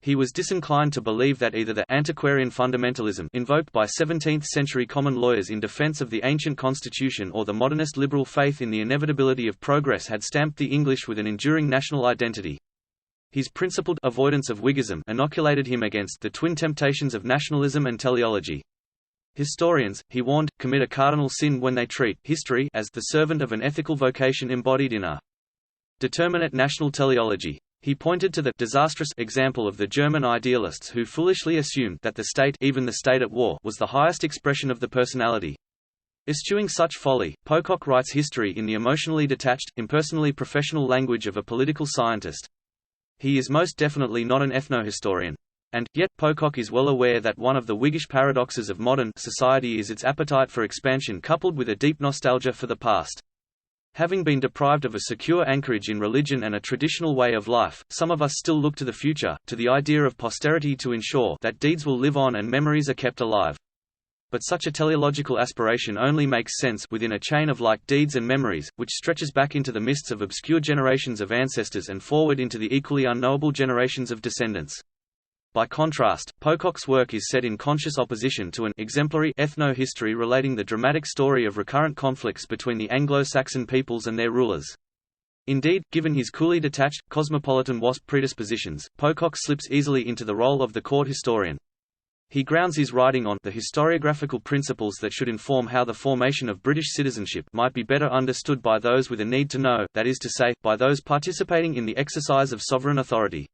He was disinclined to believe that either the antiquarian fundamentalism invoked by 17th-century common lawyers in defense of the ancient constitution or the modernist liberal faith in the inevitability of progress had stamped the English with an enduring national identity. His principled avoidance of Whiggism inoculated him against the twin temptations of nationalism and teleology. Historians, he warned, commit a cardinal sin when they treat history as the servant of an ethical vocation embodied in a determinate national teleology. He pointed to the disastrous example of the German idealists who foolishly assumed that the state, even the state at war, was the highest expression of the personality. Eschewing such folly, Pocock writes history in the emotionally detached, impersonally professional language of a political scientist. He is most definitely not an ethnohistorian. And, yet, Pocock is well aware that one of the Whiggish paradoxes of modern society is its appetite for expansion coupled with a deep nostalgia for the past. Having been deprived of a secure anchorage in religion and a traditional way of life, some of us still look to the future, to the idea of posterity to ensure that deeds will live on and memories are kept alive. But such a teleological aspiration only makes sense within a chain of like deeds and memories, which stretches back into the mists of obscure generations of ancestors and forward into the equally unknowable generations of descendants. By contrast, Pocock's work is set in conscious opposition to an exemplary ethno-history relating the dramatic story of recurrent conflicts between the Anglo-Saxon peoples and their rulers. Indeed, given his coolly detached, cosmopolitan WASP predispositions, Pocock slips easily into the role of the court historian. He grounds his writing on the historiographical principles that should inform how the formation of British citizenship might be better understood by those with a need to know, that is to say, by those participating in the exercise of sovereign authority.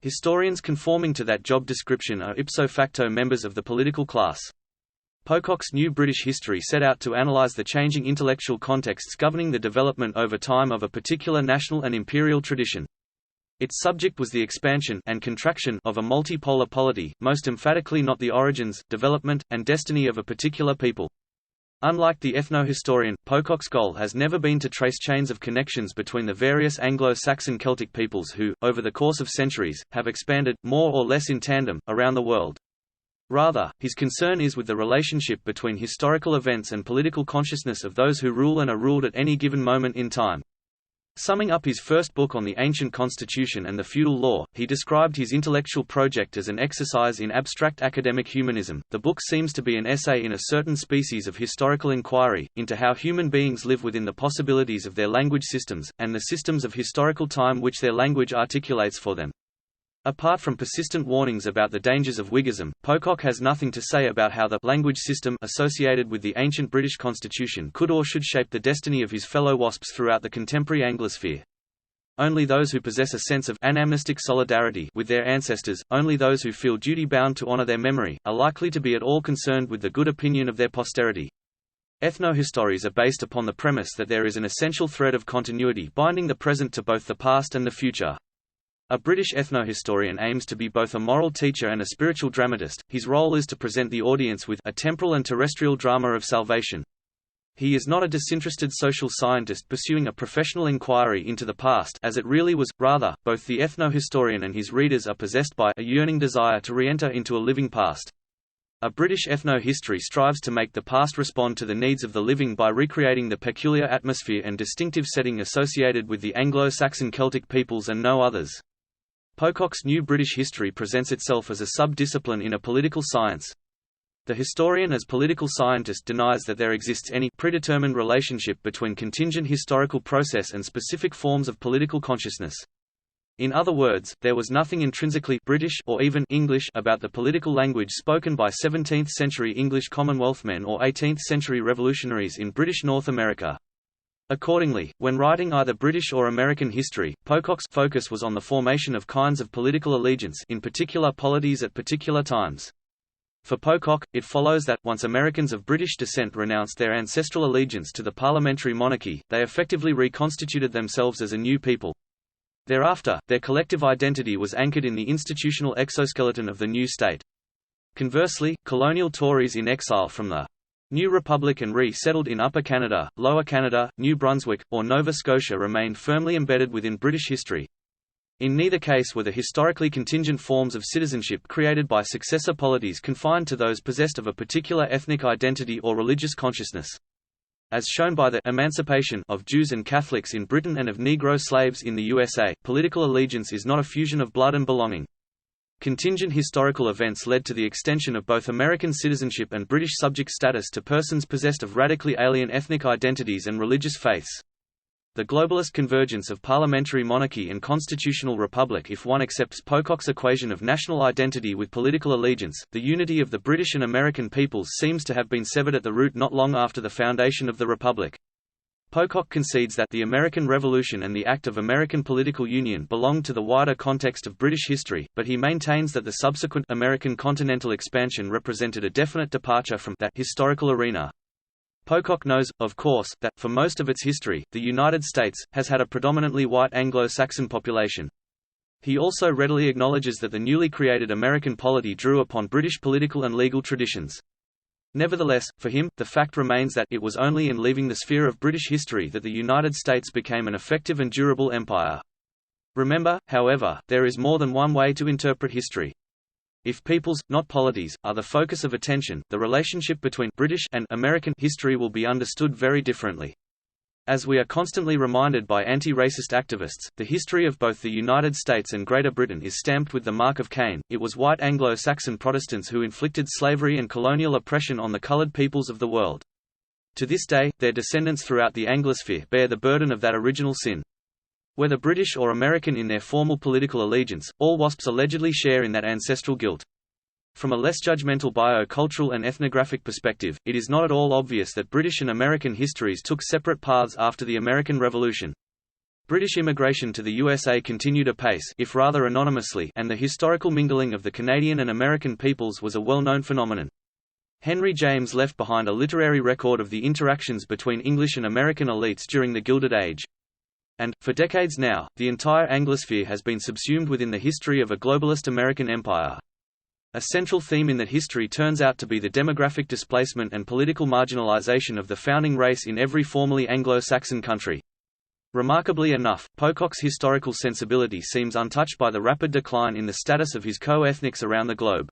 Historians conforming to that job description are ipso facto members of the political class. Pocock's New British History set out to analyse the changing intellectual contexts governing the development over time of a particular national and imperial tradition. Its subject was the expansion and contraction of a multipolar polity, most emphatically not the origins, development, and destiny of a particular people. Unlike the ethno-historian, Pocock's goal has never been to trace chains of connections between the various Anglo-Saxon Celtic peoples who, over the course of centuries, have expanded, more or less in tandem, around the world. Rather, his concern is with the relationship between historical events and political consciousness of those who rule and are ruled at any given moment in time. Summing up his first book on the ancient constitution and the feudal law, he described his intellectual project as an exercise in abstract academic humanism. The book seems to be an essay in a certain species of historical inquiry, into how human beings live within the possibilities of their language systems, and the systems of historical time which their language articulates for them. Apart from persistent warnings about the dangers of Whiggism, Pocock has nothing to say about how the language system associated with the ancient British constitution could or should shape the destiny of his fellow WASPs throughout the contemporary Anglosphere. Only those who possess a sense of anamnestic solidarity with their ancestors, only those who feel duty-bound to honour their memory, are likely to be at all concerned with the good opinion of their posterity. Ethnohistories are based upon the premise that there is an essential thread of continuity binding the present to both the past and the future. A British ethnohistorian aims to be both a moral teacher and a spiritual dramatist. His role is to present the audience with a temporal and terrestrial drama of salvation. He is not a disinterested social scientist pursuing a professional inquiry into the past as it really was, rather, both the ethnohistorian and his readers are possessed by a yearning desire to re-enter into a living past. A British ethno-history strives to make the past respond to the needs of the living by recreating the peculiar atmosphere and distinctive setting associated with the Anglo-Saxon Celtic peoples and no others. Pocock's New British History presents itself as a sub-discipline in a political science. The historian as political scientist denies that there exists any predetermined relationship between contingent historical process and specific forms of political consciousness. In other words, there was nothing intrinsically British or even English about the political language spoken by 17th-century English Commonwealth men or 18th-century revolutionaries in British North America. Accordingly, when writing either British or American history, Pocock's focus was on the formation of kinds of political allegiance in particular polities at particular times. For Pocock, it follows that, once Americans of British descent renounced their ancestral allegiance to the parliamentary monarchy, they effectively reconstituted themselves as a new people. Thereafter, their collective identity was anchored in the institutional exoskeleton of the new state. Conversely, colonial Tories in exile from the New Republic and re-settled in Upper Canada, Lower Canada, New Brunswick, or Nova Scotia remained firmly embedded within British history. In neither case were the historically contingent forms of citizenship created by successor polities confined to those possessed of a particular ethnic identity or religious consciousness. As shown by the emancipation of Jews and Catholics in Britain and of Negro slaves in the USA, political allegiance is not a fusion of blood and belonging. Contingent historical events led to the extension of both American citizenship and British subject status to persons possessed of radically alien ethnic identities and religious faiths. The globalist convergence of parliamentary monarchy and constitutional republic. If one accepts Pocock's equation of national identity with political allegiance, the unity of the British and American peoples seems to have been severed at the root not long after the foundation of the republic. Pocock concedes that the American Revolution and the Act of American Political Union belonged to the wider context of British history, but he maintains that the subsequent American continental expansion represented a definite departure from that historical arena. Pocock knows, of course, that, for most of its history, the United States has had a predominantly white Anglo-Saxon population. He also readily acknowledges that the newly created American polity drew upon British political and legal traditions. Nevertheless, for him, the fact remains that it was only in leaving the sphere of British history that the United States became an effective and durable empire. Remember, however, there is more than one way to interpret history. If peoples, not polities, are the focus of attention, the relationship between British and American history will be understood very differently. As we are constantly reminded by anti-racist activists, the history of both the United States and Greater Britain is stamped with the mark of Cain. It was white Anglo-Saxon Protestants who inflicted slavery and colonial oppression on the colored peoples of the world. To this day, their descendants throughout the Anglosphere bear the burden of that original sin. Whether British or American in their formal political allegiance, all WASPs allegedly share in that ancestral guilt. From a less judgmental bio-cultural and ethnographic perspective, it is not at all obvious that British and American histories took separate paths after the American Revolution. British immigration to the USA continued apace, if rather anonymously, and the historical mingling of the Canadian and American peoples was a well-known phenomenon. Henry James left behind a literary record of the interactions between English and American elites during the Gilded Age. And, for decades now, the entire Anglosphere has been subsumed within the history of a globalist American empire. A central theme in that history turns out to be the demographic displacement and political marginalization of the founding race in every formerly Anglo-Saxon country. Remarkably enough, Pocock's historical sensibility seems untouched by the rapid decline in the status of his co-ethnics around the globe.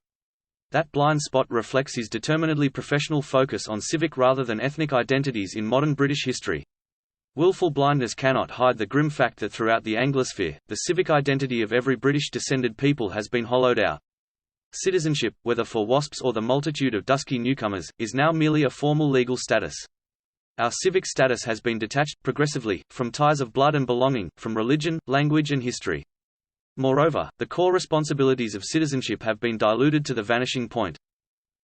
That blind spot reflects his determinedly professional focus on civic rather than ethnic identities in modern British history. Willful blindness cannot hide the grim fact that throughout the Anglosphere, the civic identity of every British-descended people has been hollowed out. Citizenship, whether for WASPs or the multitude of dusky newcomers, is now merely a formal legal status. Our civic status has been detached, progressively, from ties of blood and belonging, from religion, language and history. Moreover, the core responsibilities of citizenship have been diluted to the vanishing point.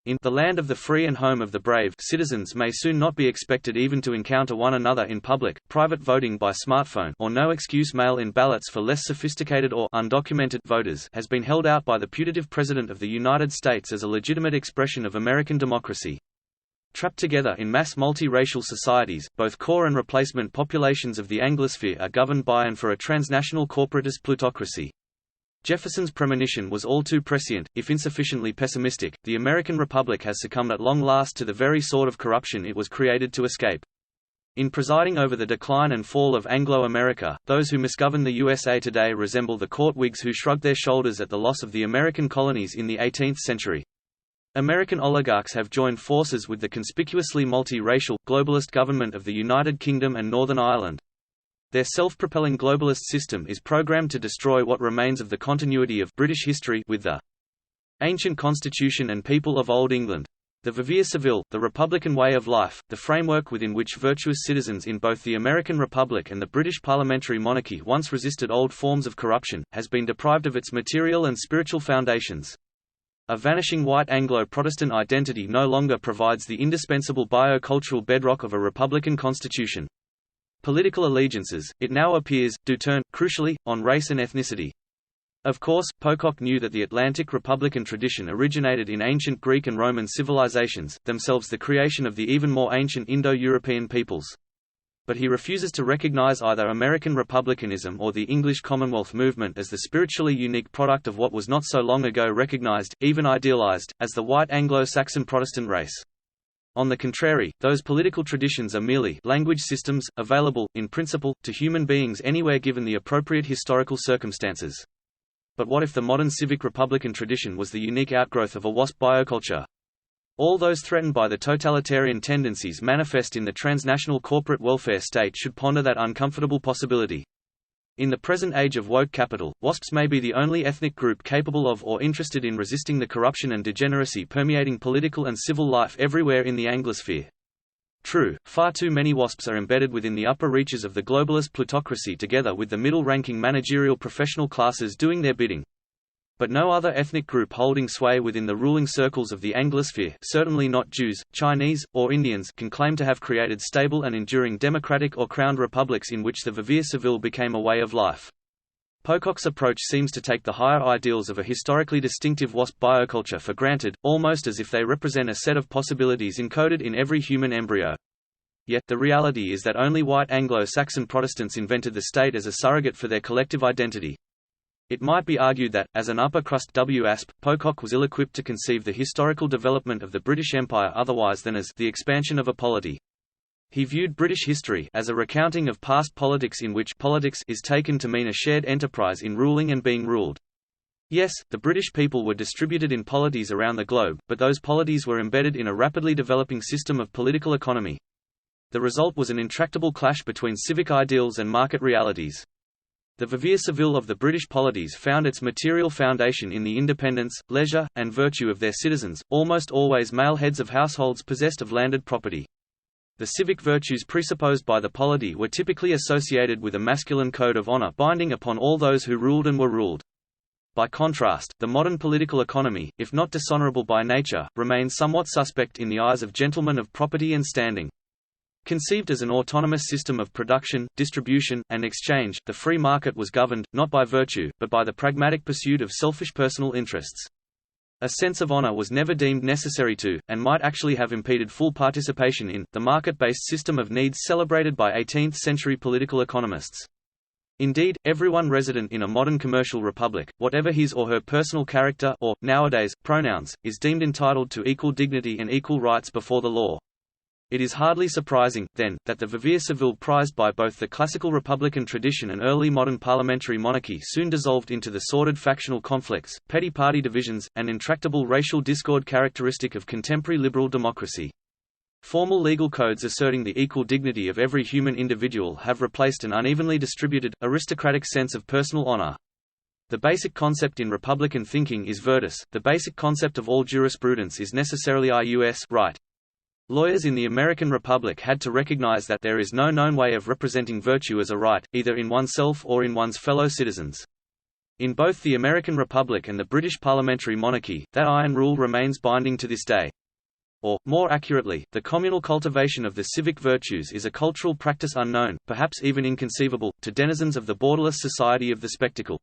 In the land of the free and home of the brave, citizens may soon not be expected even to encounter one another in public. Private voting by smartphone or no-excuse mail-in ballots for less sophisticated or undocumented voters has been held out by the putative President of the United States as a legitimate expression of American democracy. Trapped together in mass multiracial societies, both core and replacement populations of the Anglosphere are governed by and for a transnational corporatist plutocracy. Jefferson's premonition was all too prescient, if insufficiently pessimistic. The American Republic has succumbed at long last to the very sort of corruption it was created to escape. In presiding over the decline and fall of Anglo-America, those who misgovern the USA today resemble the court Whigs who shrugged their shoulders at the loss of the American colonies in the 18th century. American oligarchs have joined forces with the conspicuously multi-racial, globalist government of the United Kingdom and Northern Ireland. Their self-propelling globalist system is programmed to destroy what remains of the continuity of British history with the ancient constitution and people of Old England. The vivere civile, the Republican way of life, the framework within which virtuous citizens in both the American Republic and the British parliamentary monarchy once resisted old forms of corruption, has been deprived of its material and spiritual foundations. A vanishing white Anglo-Protestant identity no longer provides the indispensable bio-cultural bedrock of a republican constitution. Political allegiances, it now appears, do turn, crucially, on race and ethnicity. Of course, Pocock knew that the Atlantic Republican tradition originated in ancient Greek and Roman civilizations, themselves the creation of the even more ancient Indo-European peoples. But he refuses to recognize either American Republicanism or the English Commonwealth movement as the spiritually unique product of what was not so long ago recognized, even idealized, as the white Anglo-Saxon Protestant race. On the contrary, those political traditions are merely language systems, available, in principle, to human beings anywhere given the appropriate historical circumstances. But what if the modern civic republican tradition was the unique outgrowth of a WASP bioculture? All those threatened by the totalitarian tendencies manifest in the transnational corporate welfare state should ponder that uncomfortable possibility. In the present age of woke capital, WASPs may be the only ethnic group capable of or interested in resisting the corruption and degeneracy permeating political and civil life everywhere in the Anglosphere. True, far too many WASPs are embedded within the upper reaches of the globalist plutocracy together with the middle-ranking managerial professional classes doing their bidding. But no other ethnic group holding sway within the ruling circles of the Anglosphere, certainly not Jews, Chinese, or Indians, can claim to have created stable and enduring democratic or crowned republics in which the vivere civile became a way of life. Pocock's approach seems to take the higher ideals of a historically distinctive WASP bioculture for granted, almost as if they represent a set of possibilities encoded in every human embryo. Yet, the reality is that only white Anglo-Saxon Protestants invented the state as a surrogate for their collective identity. It might be argued that, as an upper-crust WASP, Pocock was ill-equipped to conceive the historical development of the British Empire otherwise than as the expansion of a polity. He viewed British history as a recounting of past politics in which politics is taken to mean a shared enterprise in ruling and being ruled. Yes, the British people were distributed in polities around the globe, but those polities were embedded in a rapidly developing system of political economy. The result was an intractable clash between civic ideals and market realities. The vivere civile of the British polities found its material foundation in the independence, leisure, and virtue of their citizens, almost always male heads of households possessed of landed property. The civic virtues presupposed by the polity were typically associated with a masculine code of honor binding upon all those who ruled and were ruled. By contrast, the modern political economy, if not dishonorable by nature, remains somewhat suspect in the eyes of gentlemen of property and standing. Conceived as an autonomous system of production, distribution, and exchange, the free market was governed, not by virtue, but by the pragmatic pursuit of selfish personal interests. A sense of honor was never deemed necessary to, and might actually have impeded full participation in, the market-based system of needs celebrated by 18th-century political economists. Indeed, everyone resident in a modern commercial republic, whatever his or her personal character or, nowadays, pronouns, is deemed entitled to equal dignity and equal rights before the law. It is hardly surprising, then, that the vivere civile prized by both the classical republican tradition and early modern parliamentary monarchy soon dissolved into the sordid factional conflicts, petty party divisions, and intractable racial discord characteristic of contemporary liberal democracy. Formal legal codes asserting the equal dignity of every human individual have replaced an unevenly distributed, aristocratic sense of personal honor. The basic concept in republican thinking is virtus, the basic concept of all jurisprudence is necessarily ius right. Lawyers in the American Republic had to recognize that there is no known way of representing virtue as a right, either in oneself or in one's fellow citizens. In both the American Republic and the British parliamentary monarchy, that iron rule remains binding to this day. Or, more accurately, the communal cultivation of the civic virtues is a cultural practice unknown, perhaps even inconceivable, to denizens of the borderless society of the spectacle.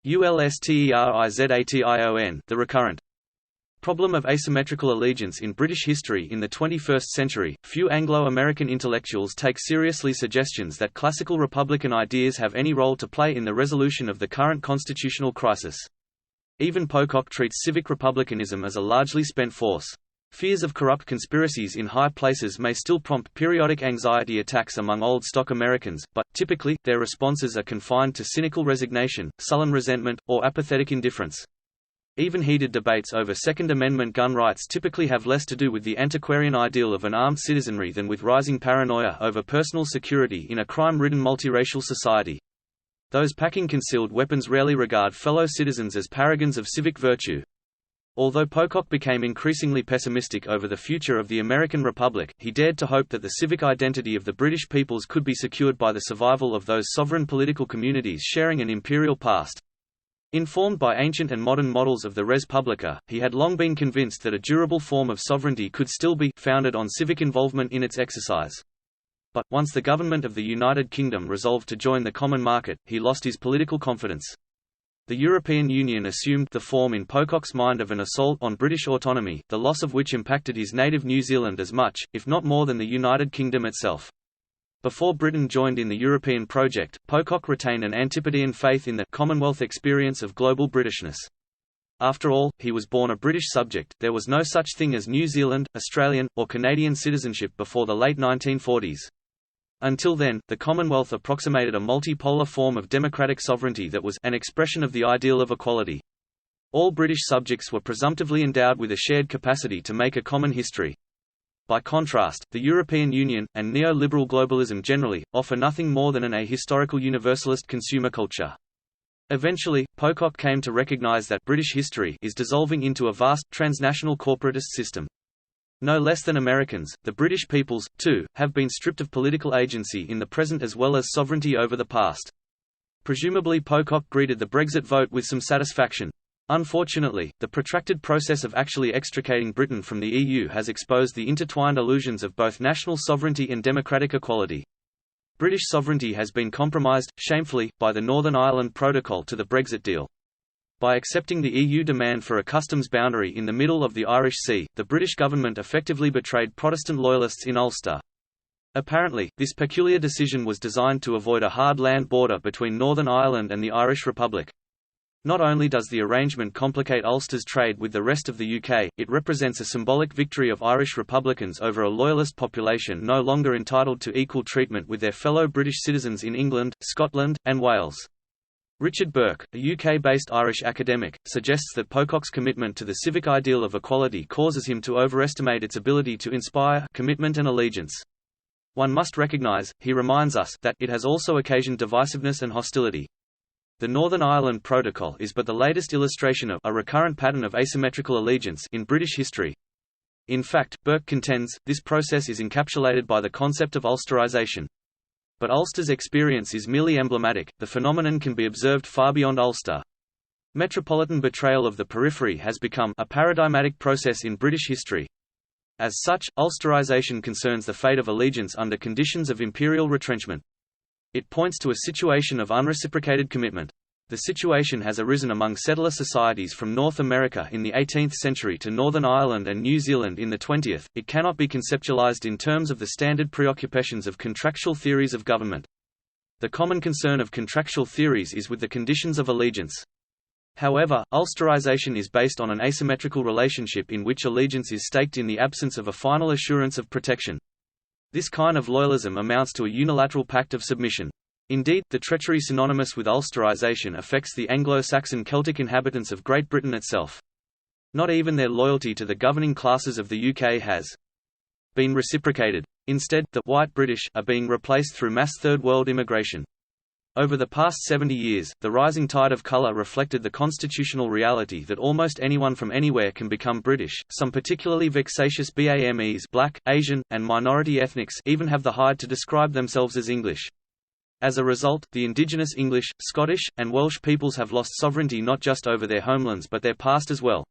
Ulsterization, the recurrent problem of asymmetrical allegiance in British history in the 21st century. Few Anglo-American intellectuals take seriously suggestions that classical republican ideas have any role to play in the resolution of the current constitutional crisis. Even Pocock treats civic republicanism as a largely spent force. Fears of corrupt conspiracies in high places may still prompt periodic anxiety attacks among old stock Americans, but, typically, their responses are confined to cynical resignation, sullen resentment, or apathetic indifference. Even heated debates over Second Amendment gun rights typically have less to do with the antiquarian ideal of an armed citizenry than with rising paranoia over personal security in a crime-ridden multiracial society. Those packing concealed weapons rarely regard fellow citizens as paragons of civic virtue. Although Pocock became increasingly pessimistic over the future of the American Republic, he dared to hope that the civic identity of the British peoples could be secured by the survival of those sovereign political communities sharing an imperial past. Informed by ancient and modern models of the res publica, he had long been convinced that a durable form of sovereignty could still be founded on civic involvement in its exercise. But, once the government of the United Kingdom resolved to join the common market, he lost his political confidence. The European Union assumed the form in Pocock's mind of an assault on British autonomy, the loss of which impacted his native New Zealand as much, if not more than the United Kingdom itself. Before Britain joined in the European project, Pocock retained an Antipodean faith in the Commonwealth experience of global Britishness. After all, he was born a British subject, there was no such thing as New Zealand, Australian, or Canadian citizenship before the late 1940s. Until then, the Commonwealth approximated a multipolar form of democratic sovereignty that was an expression of the ideal of equality. All British subjects were presumptively endowed with a shared capacity to make a common history. By contrast, the European Union, and neoliberal globalism generally, offer nothing more than an ahistorical universalist consumer culture. Eventually, Pocock came to recognize that British history is dissolving into a vast, transnational corporatist system. No less than Americans, the British peoples, too, have been stripped of political agency in the present as well as sovereignty over the past. Presumably Pocock greeted the Brexit vote with some satisfaction. Unfortunately, the protracted process of actually extricating Britain from the EU has exposed the intertwined illusions of both national sovereignty and democratic equality. British sovereignty has been compromised, shamefully, by the Northern Ireland Protocol to the Brexit deal. By accepting the EU demand for a customs boundary in the middle of the Irish Sea, the British government effectively betrayed Protestant loyalists in Ulster. Apparently, this peculiar decision was designed to avoid a hard land border between Northern Ireland and the Irish Republic. Not only does the arrangement complicate Ulster's trade with the rest of the UK, it represents a symbolic victory of Irish Republicans over a loyalist population no longer entitled to equal treatment with their fellow British citizens in England, Scotland, and Wales. Richard Burke, a UK-based Irish academic, suggests that Pocock's commitment to the civic ideal of equality causes him to overestimate its ability to inspire commitment and allegiance. One must recognise, he reminds us, that it has also occasioned divisiveness and hostility. The Northern Ireland Protocol is but the latest illustration of a recurrent pattern of asymmetrical allegiance in British history. In fact, Burke contends, this process is encapsulated by the concept of Ulsterisation. But Ulster's experience is merely emblematic, the phenomenon can be observed far beyond Ulster. Metropolitan betrayal of the periphery has become a paradigmatic process in British history. As such, Ulsterisation concerns the fate of allegiance under conditions of imperial retrenchment. It points to a situation of unreciprocated commitment. The situation has arisen among settler societies from North America in the 18th century to Northern Ireland and New Zealand in the 20th. It cannot be conceptualized in terms of the standard preoccupations of contractual theories of government. The common concern of contractual theories is with the conditions of allegiance. However, Ulsterisation is based on an asymmetrical relationship in which allegiance is staked in the absence of a final assurance of protection. This kind of loyalism amounts to a unilateral pact of submission. Indeed, the treachery synonymous with Ulsterisation affects the Anglo-Saxon Celtic inhabitants of Great Britain itself. Not even their loyalty to the governing classes of the UK has been reciprocated. Instead, the white British are being replaced through mass Third World immigration. Over the past 70 years, the rising tide of colour reflected the constitutional reality that almost anyone from anywhere can become British. Some particularly vexatious BAMEs, Black, Asian, and minority ethnics, even have the hide to describe themselves as English. As a result, the indigenous English, Scottish, and Welsh peoples have lost sovereignty not just over their homelands but their past as well.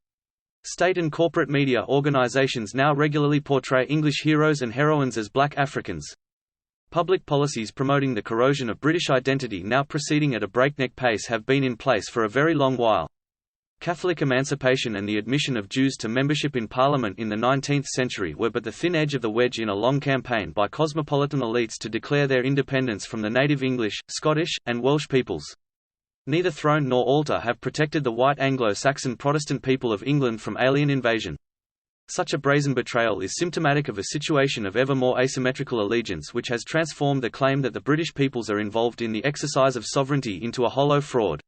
State and corporate media organisations now regularly portray English heroes and heroines as Black Africans. Public policies promoting the corrosion of British identity now proceeding at a breakneck pace have been in place for a very long while. Catholic emancipation and the admission of Jews to membership in Parliament in the 19th century were but the thin edge of the wedge in a long campaign by cosmopolitan elites to declare their independence from the native English, Scottish, and Welsh peoples. Neither throne nor altar have protected the white Anglo-Saxon Protestant people of England from alien invasion. Such a brazen betrayal is symptomatic of a situation of ever more asymmetrical allegiance which has transformed the claim that the British peoples are involved in the exercise of sovereignty into a hollow fraud.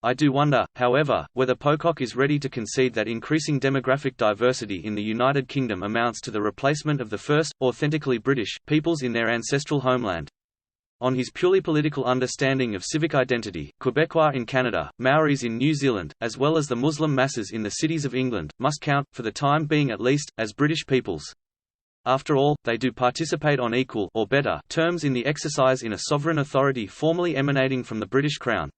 I do wonder, however, whether Pocock is ready to concede that increasing demographic diversity in the United Kingdom amounts to the replacement of the first, authentically British, peoples in their ancestral homeland. On his purely political understanding of civic identity, Quebecois in Canada, Maoris in New Zealand, as well as the Muslim masses in the cities of England, must count, for the time being at least, as British peoples. After all, they do participate on equal or better terms in the exercise in a sovereign authority formally emanating from the British Crown.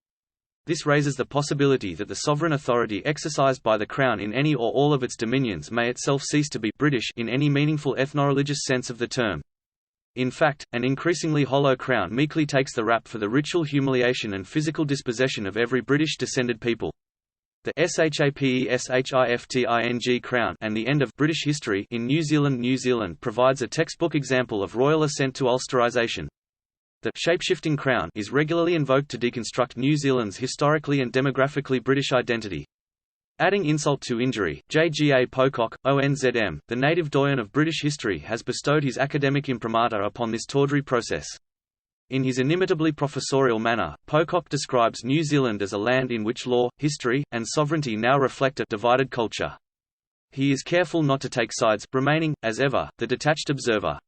This raises the possibility that the sovereign authority exercised by the Crown in any or all of its dominions may itself cease to be British in any meaningful ethno-religious sense of the term. In fact, an increasingly hollow crown meekly takes the rap for the ritual humiliation and physical dispossession of every British-descended people. The SHAPESHIFTING crown and the end of British history in New Zealand provides a textbook example of royal assent to Ulsterisation. The shapeshifting crown is regularly invoked to deconstruct New Zealand's historically and demographically British identity. Adding insult to injury, J.G.A. Pocock, ONZM, the native doyen of British history, has bestowed his academic imprimatur upon this tawdry process. In his inimitably professorial manner, Pocock describes New Zealand as a land in which law, history, and sovereignty now reflect a divided culture. He is careful not to take sides, remaining, as ever, the detached observer.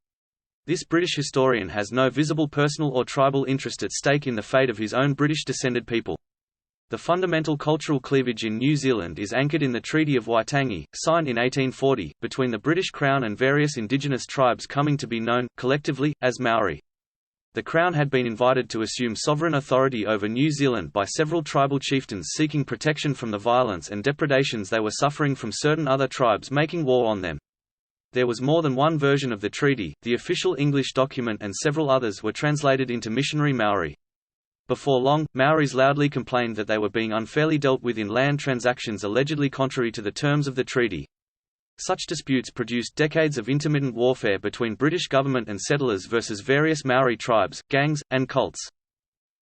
This British historian has no visible personal or tribal interest at stake in the fate of his own British-descended people. The fundamental cultural cleavage in New Zealand is anchored in the Treaty of Waitangi, signed in 1840, between the British Crown and various indigenous tribes coming to be known, collectively, as Maori. The Crown had been invited to assume sovereign authority over New Zealand by several tribal chieftains seeking protection from the violence and depredations they were suffering from certain other tribes making war on them. There was more than one version of the treaty, the official English document and several others were translated into missionary Maori. Before long, Maoris loudly complained that they were being unfairly dealt with in land transactions allegedly contrary to the terms of the treaty. Such disputes produced decades of intermittent warfare between British government and settlers versus various Maori tribes, gangs, and cults.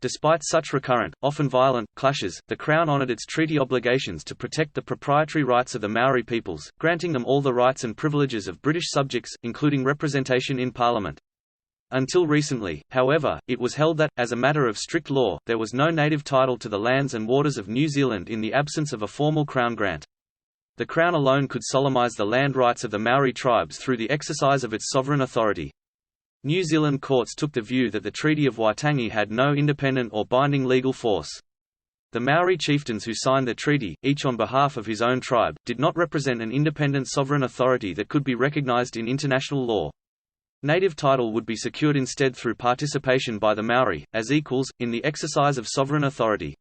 Despite such recurrent, often violent, clashes, the Crown honoured its treaty obligations to protect the proprietary rights of the Maori peoples, granting them all the rights and privileges of British subjects, including representation in Parliament. Until recently, however, it was held that, as a matter of strict law, there was no native title to the lands and waters of New Zealand in the absence of a formal Crown grant. The Crown alone could solemnise the land rights of the Maori tribes through the exercise of its sovereign authority. New Zealand courts took the view that the Treaty of Waitangi had no independent or binding legal force. The Maori chieftains who signed the treaty, each on behalf of his own tribe, did not represent an independent sovereign authority that could be recognised in international law. Native title would be secured instead through participation by the Maori, as equals, in the exercise of sovereign authority.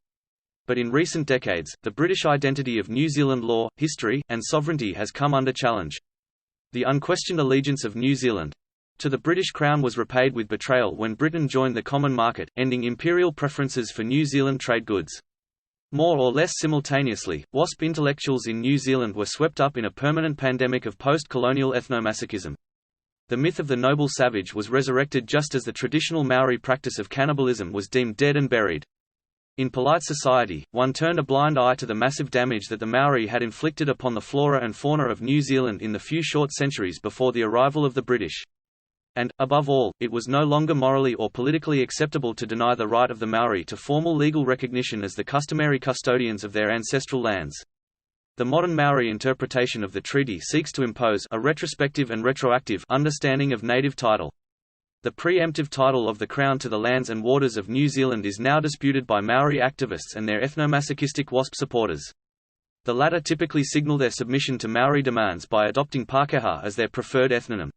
But in recent decades, the British identity of New Zealand law, history, and sovereignty has come under challenge. The unquestioned allegiance of New Zealand to the British Crown was repaid with betrayal when Britain joined the common market, ending imperial preferences for New Zealand trade goods. More or less simultaneously, WASP intellectuals in New Zealand were swept up in a permanent pandemic of post-colonial ethnomasochism. The myth of the noble savage was resurrected just as the traditional Maori practice of cannibalism was deemed dead and buried. In polite society, one turned a blind eye to the massive damage that the Maori had inflicted upon the flora and fauna of New Zealand in the few short centuries before the arrival of the British. And, above all, it was no longer morally or politically acceptable to deny the right of the Maori to formal legal recognition as the customary custodians of their ancestral lands. The modern Maori interpretation of the treaty seeks to impose a retrospective and retroactive understanding of native title. The preemptive title of the Crown to the lands and waters of New Zealand is now disputed by Maori activists and their ethnomasochistic WASP supporters. The latter typically signal their submission to Maori demands by adopting Pākehā as their preferred ethnonym.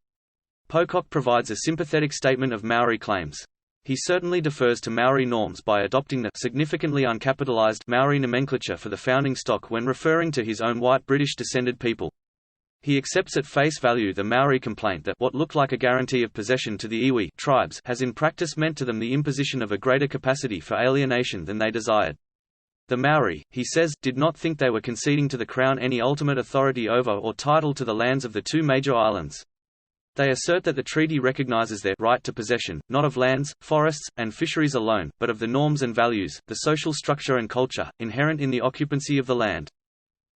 Pocock provides a sympathetic statement of Maori claims. He certainly defers to Maori norms by adopting the significantly uncapitalized Maori nomenclature for the founding stock when referring to his own white British-descended people. He accepts at face value the Maori complaint that what looked like a guarantee of possession to the iwi tribes has in practice meant to them the imposition of a greater capacity for alienation than they desired. The Maori, he says, did not think they were conceding to the Crown any ultimate authority over or title to the lands of the two major islands. They assert that the treaty recognizes their right to possession, not of lands, forests, and fisheries alone, but of the norms and values, the social structure and culture, inherent in the occupancy of the land.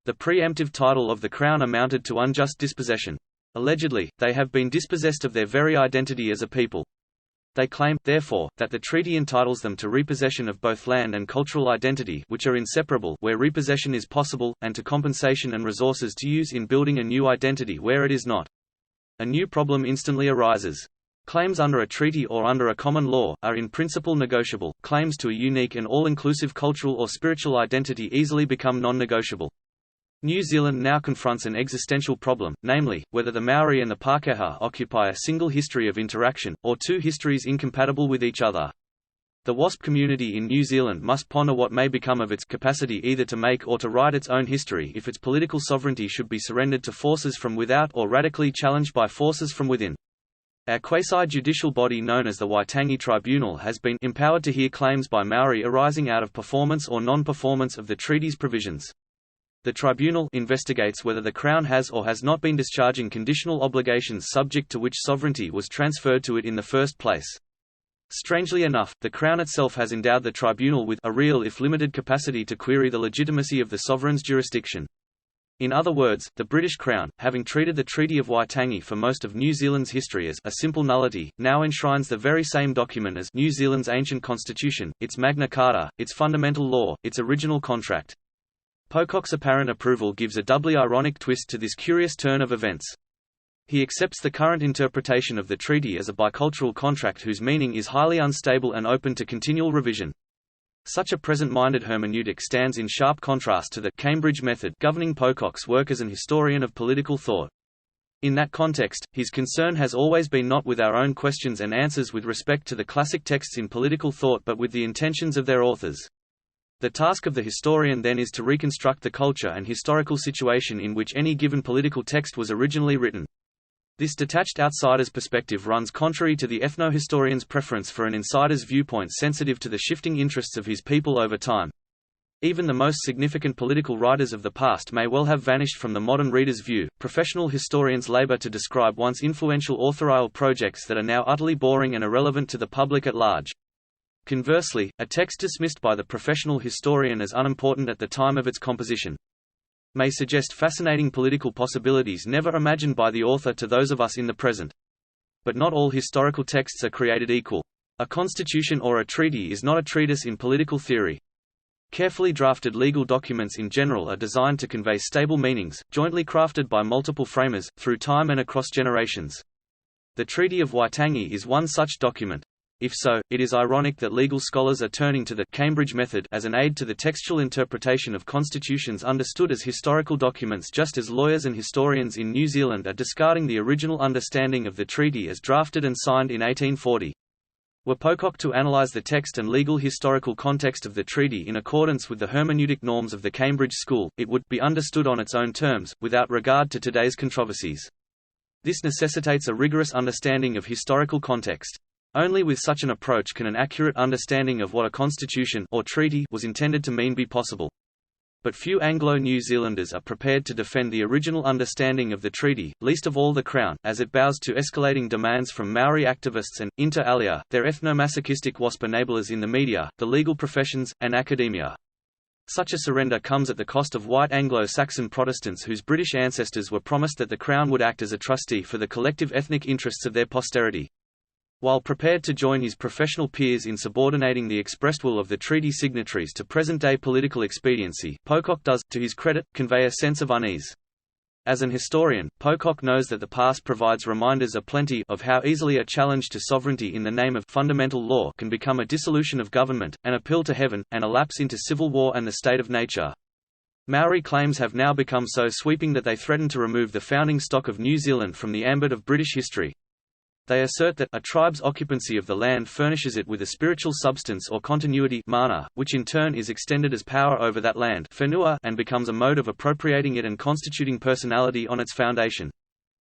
The preemptive title of the Crown amounted to unjust dispossession. Allegedly, they have been dispossessed of their very identity as a people. They claim, therefore, that the treaty entitles them to repossession of both land and cultural identity, which are inseparable where repossession is possible, and to compensation and resources to use in building a new identity where it is not. A new problem instantly arises. Claims under a treaty or under a common law are in principle negotiable. Claims to a unique and all-inclusive cultural or spiritual identity easily become non-negotiable. New Zealand now confronts an existential problem, namely, whether the Maori and the Pākehā occupy a single history of interaction, or two histories incompatible with each other. The WASP community in New Zealand must ponder what may become of its capacity either to make or to write its own history if its political sovereignty should be surrendered to forces from without or radically challenged by forces from within. Our quasi-judicial body known as the Waitangi Tribunal has been empowered to hear claims by Maori arising out of performance or non-performance of the treaty's provisions. The tribunal investigates whether the Crown has or has not been discharging conditional obligations subject to which sovereignty was transferred to it in the first place. Strangely enough, the Crown itself has endowed the tribunal with a real if limited capacity to query the legitimacy of the sovereign's jurisdiction. In other words, the British Crown, having treated the Treaty of Waitangi for most of New Zealand's history as a simple nullity, now enshrines the very same document as New Zealand's ancient constitution, its Magna Carta, its fundamental law, its original contract. Pocock's apparent approval gives a doubly ironic twist to this curious turn of events. He accepts the current interpretation of the treaty as a bicultural contract whose meaning is highly unstable and open to continual revision. Such a present-minded hermeneutic stands in sharp contrast to the Cambridge method governing Pocock's work as an historian of political thought. In that context, his concern has always been not with our own questions and answers with respect to the classic texts in political thought but with the intentions of their authors. The task of the historian then is to reconstruct the culture and historical situation in which any given political text was originally written. This detached outsider's perspective runs contrary to the ethno-historian's preference for an insider's viewpoint sensitive to the shifting interests of his people over time. Even the most significant political writers of the past may well have vanished from the modern reader's view. Professional historians labor to describe once influential authorial projects that are now utterly boring and irrelevant to the public at large. Conversely, a text dismissed by the professional historian as unimportant at the time of its composition may suggest fascinating political possibilities never imagined by the author to those of us in the present. But not all historical texts are created equal. A constitution or a treaty is not a treatise in political theory. Carefully drafted legal documents in general are designed to convey stable meanings, jointly crafted by multiple framers, through time and across generations. The Treaty of Waitangi is one such document. If so, it is ironic that legal scholars are turning to the Cambridge method as an aid to the textual interpretation of constitutions understood as historical documents, just as lawyers and historians in New Zealand are discarding the original understanding of the treaty as drafted and signed in 1840. Were Pocock to analyse the text and legal historical context of the treaty in accordance with the hermeneutic norms of the Cambridge School, it would be understood on its own terms, without regard to today's controversies. This necessitates a rigorous understanding of historical context. Only with such an approach can an accurate understanding of what a constitution or treaty was intended to mean be possible. But few Anglo-New Zealanders are prepared to defend the original understanding of the treaty, least of all the Crown, as it bows to escalating demands from Maori activists and, inter alia, their ethno-masochistic WASP enablers in the media, the legal professions, and academia. Such a surrender comes at the cost of White Anglo-Saxan Protestants whose British ancestors were promised that the Crown would act as a trustee for the collective ethnic interests of their posterity. While prepared to join his professional peers in subordinating the expressed will of the treaty signatories to present-day political expediency, Pocock does, to his credit, convey a sense of unease. As an historian, Pocock knows that the past provides reminders aplenty of how easily a challenge to sovereignty in the name of fundamental law can become a dissolution of government, an appeal to heaven, and a lapse into civil war and the state of nature. Maori claims have now become so sweeping that they threaten to remove the founding stock of New Zealand from the ambit of British history. They assert that a tribe's occupancy of the land furnishes it with a spiritual substance or continuity mana, which in turn is extended as power over that land whenua, and becomes a mode of appropriating it and constituting personality on its foundation.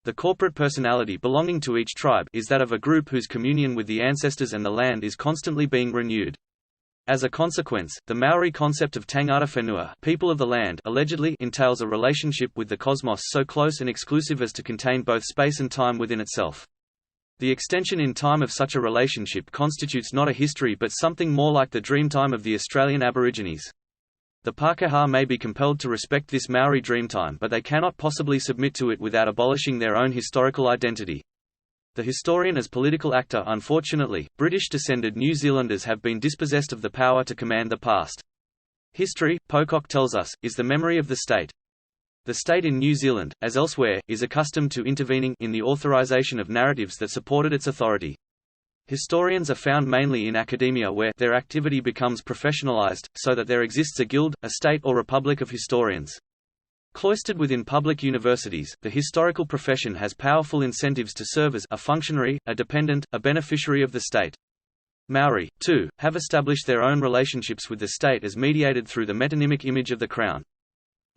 The corporate personality belonging to each tribe is that of a group whose communion with the ancestors and the land is constantly being renewed. As a consequence, the Maori concept of tangata whenua, people of the land, allegedly entails a relationship with the cosmos so close and exclusive as to contain both space and time within itself. The extension in time of such a relationship constitutes not a history but something more like the dreamtime of the Australian Aborigines. The Pākehā may be compelled to respect this Maori dreamtime, but they cannot possibly submit to it without abolishing their own historical identity. The historian as political actor. Unfortunately, British-descended New Zealanders have been dispossessed of the power to command the past. History, Pocock tells us, is the memory of the state. The state in New Zealand, as elsewhere, is accustomed to intervening in the authorization of narratives that supported its authority. Historians are found mainly in academia where their activity becomes professionalized, so that there exists a guild, a state or republic of historians. Cloistered within public universities, the historical profession has powerful incentives to serve as a functionary, a dependent, a beneficiary of the state. Maori, too, have established their own relationships with the state as mediated through the metonymic image of the Crown.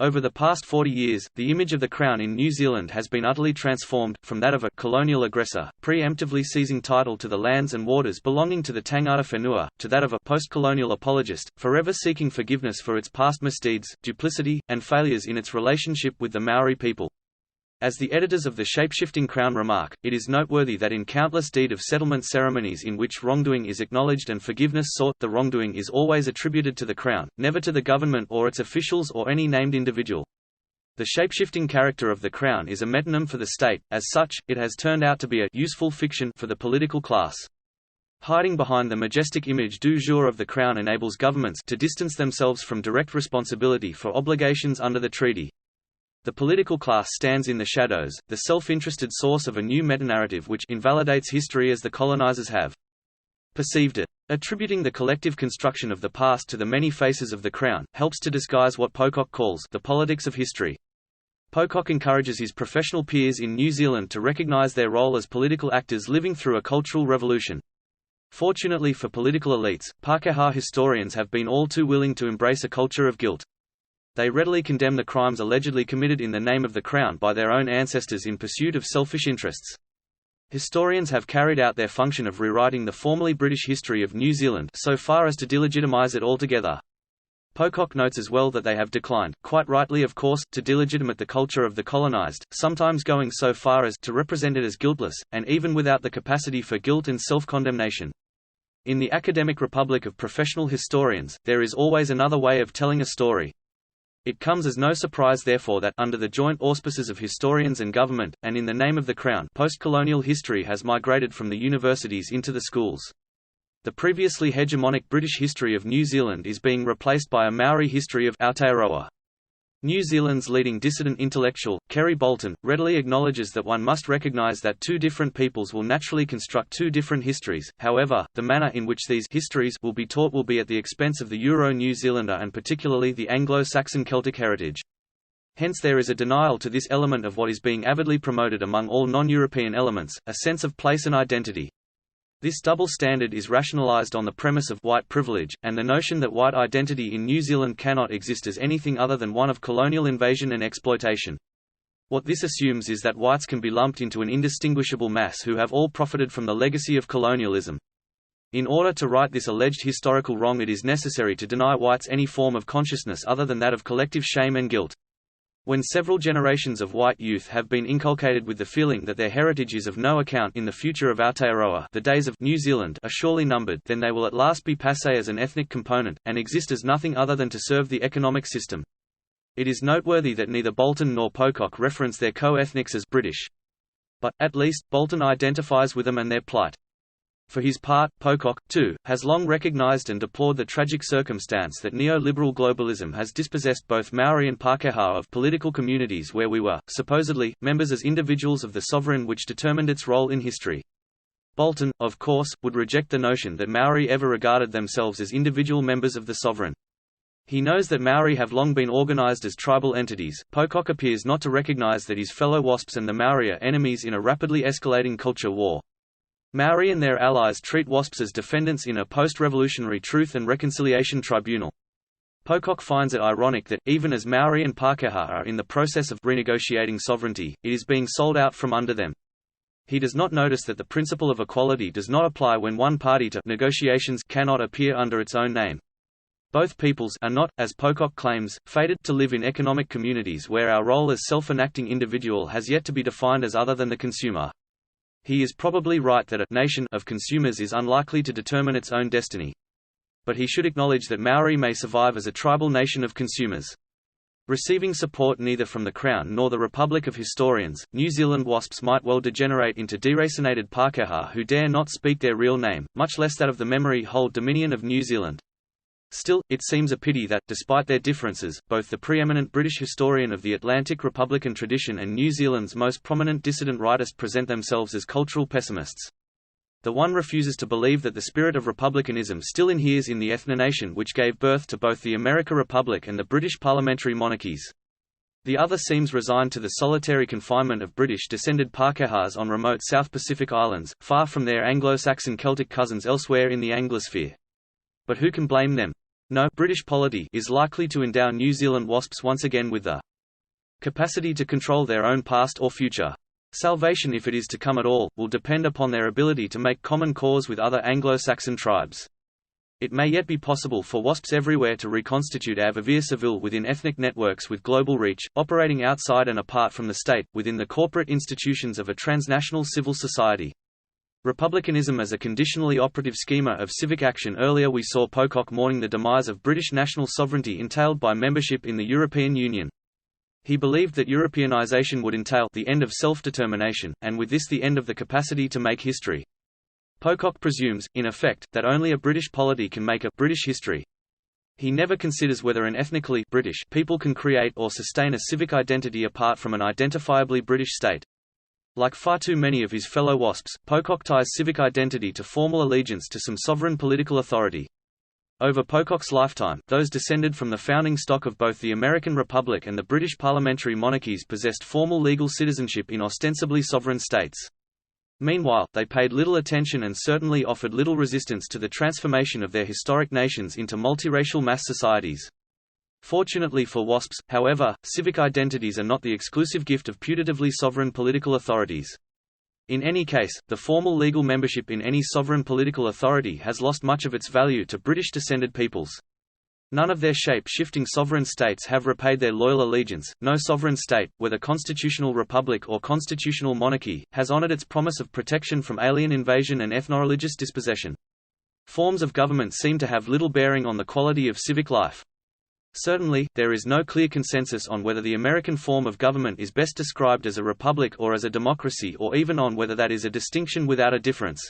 Over the past 40 years, the image of the Crown in New Zealand has been utterly transformed, from that of a colonial aggressor, preemptively seizing title to the lands and waters belonging to the tangata whenua, to that of a post-colonial apologist, forever seeking forgiveness for its past misdeeds, duplicity, and failures in its relationship with the Maori people. As the editors of the Shapeshifting Crown remark, it is noteworthy that in countless deed of settlement ceremonies in which wrongdoing is acknowledged and forgiveness sought, the wrongdoing is always attributed to the Crown, never to the government or its officials or any named individual. The shapeshifting character of the Crown is a metonym for the state. As such, it has turned out to be a useful fiction for the political class. Hiding behind the majestic image du jour of the Crown enables governments to distance themselves from direct responsibility for obligations under the treaty. The political class stands in the shadows, the self-interested source of a new metanarrative which invalidates history as the colonizers have perceived it. Attributing the collective construction of the past to the many faces of the Crown helps to disguise what Pocock calls the politics of history. Pocock encourages his professional peers in New Zealand to recognize their role as political actors living through a cultural revolution. Fortunately for political elites, Pākehā historians have been all too willing to embrace a culture of guilt. They readily condemn the crimes allegedly committed in the name of the Crown by their own ancestors in pursuit of selfish interests. Historians have carried out their function of rewriting the formerly British history of New Zealand so far as to delegitimize it altogether. Pocock notes as well that they have declined, quite rightly of course, to delegitimate the culture of the colonized, sometimes going so far as to represent it as guiltless, and even without the capacity for guilt and self-condemnation. In the academic republic of professional historians, there is always another way of telling a story. It comes as no surprise therefore that, under the joint auspices of historians and government, and in the name of the Crown, post-colonial history has migrated from the universities into the schools. The previously hegemonic British history of New Zealand is being replaced by a Maori history of Aotearoa. New Zealand's leading dissident intellectual, Kerry Bolton, readily acknowledges that one must recognise that two different peoples will naturally construct two different histories. However, the manner in which these histories will be taught will be at the expense of the Euro-New Zealander and particularly the Anglo-Saxon Celtic heritage. Hence there is a denial to this element of what is being avidly promoted among all non-European elements, a sense of place and identity. This double standard is rationalised on the premise of white privilege, and the notion that white identity in New Zealand cannot exist as anything other than one of colonial invasion and exploitation. What this assumes is that whites can be lumped into an indistinguishable mass who have all profited from the legacy of colonialism. In order to right this alleged historical wrong, it is necessary to deny whites any form of consciousness other than that of collective shame and guilt. When several generations of white youth have been inculcated with the feeling that their heritage is of no account in the future of Aotearoa, the days of New Zealand are surely numbered, then they will at last be passé as an ethnic component, and exist as nothing other than to serve the economic system. It is noteworthy that neither Bolton nor Pocock reference their co-ethnics as British. But, at least, Bolton identifies with them and their plight. For his part, Pocock, too, has long recognised and deplored the tragic circumstance that neoliberal globalism has dispossessed both Maori and Pākehā of political communities where we were, supposedly, members as individuals of the sovereign which determined its role in history. Bolton, of course, would reject the notion that Maori ever regarded themselves as individual members of the sovereign. He knows that Maori have long been organised as tribal entities. Pocock appears not to recognise that his fellow WASPs and the Maori are enemies in a rapidly escalating culture war. Maori and their allies treat WASPs as defendants in a post-revolutionary Truth and Reconciliation Tribunal. Pocock finds it ironic that, even as Maori and Pākehā are in the process of renegotiating sovereignty, it is being sold out from under them. He does not notice that the principle of equality does not apply when one party to negotiations cannot appear under its own name. Both peoples are not, as Pocock claims, fated to live in economic communities where our role as self-enacting individual has yet to be defined as other than the consumer. He is probably right that a nation of consumers is unlikely to determine its own destiny. But he should acknowledge that Maori may survive as a tribal nation of consumers. Receiving support neither from the Crown nor the Republic of Historians, New Zealand WASPs might well degenerate into deracinated Pākehā who dare not speak their real name, much less that of the memory-hold Dominion of New Zealand. Still, it seems a pity that, despite their differences, both the preeminent British historian of the Atlantic Republican tradition and New Zealand's most prominent dissident rightist present themselves as cultural pessimists. The one refuses to believe that the spirit of republicanism still inheres in the ethno-nation which gave birth to both the American Republic and the British parliamentary monarchies. The other seems resigned to the solitary confinement of British-descended Pākehās on remote South Pacific islands, far from their Anglo-Saxon Celtic cousins elsewhere in the anglosphere. But who can blame them? No, British polity is likely to endow New Zealand WASPs once again with the capacity to control their own past or future. Salvation, if it is to come at all, will depend upon their ability to make common cause with other Anglo-Saxon tribes. It may yet be possible for WASPs everywhere to reconstitute a vivere civile within ethnic networks with global reach, operating outside and apart from the state, within the corporate institutions of a transnational civil society. Republicanism as a conditionally operative schema of civic action. Earlier we saw Pocock mourning the demise of British national sovereignty entailed by membership in the European Union. He believed that Europeanisation would entail the end of self-determination, and with this the end of the capacity to make history. Pocock presumes, in effect, that only a British polity can make a British history. He never considers whether an ethnically British people can create or sustain a civic identity apart from an identifiably British state. Like far too many of his fellow WASPs, Pocock ties civic identity to formal allegiance to some sovereign political authority. Over Pocock's lifetime, those descended from the founding stock of both the American Republic and the British parliamentary monarchies possessed formal legal citizenship in ostensibly sovereign states. Meanwhile, they paid little attention and certainly offered little resistance to the transformation of their historic nations into multiracial mass societies. Fortunately for WASPs, however, civic identities are not the exclusive gift of putatively sovereign political authorities. In any case, the formal legal membership in any sovereign political authority has lost much of its value to British-descended peoples. None of their shape-shifting sovereign states have repaid their loyal allegiance. No sovereign state, whether constitutional republic or constitutional monarchy, has honoured its promise of protection from alien invasion and ethno-religious dispossession. Forms of government seem to have little bearing on the quality of civic life. Certainly, there is no clear consensus on whether the American form of government is best described as a republic or as a democracy, or even on whether that is a distinction without a difference.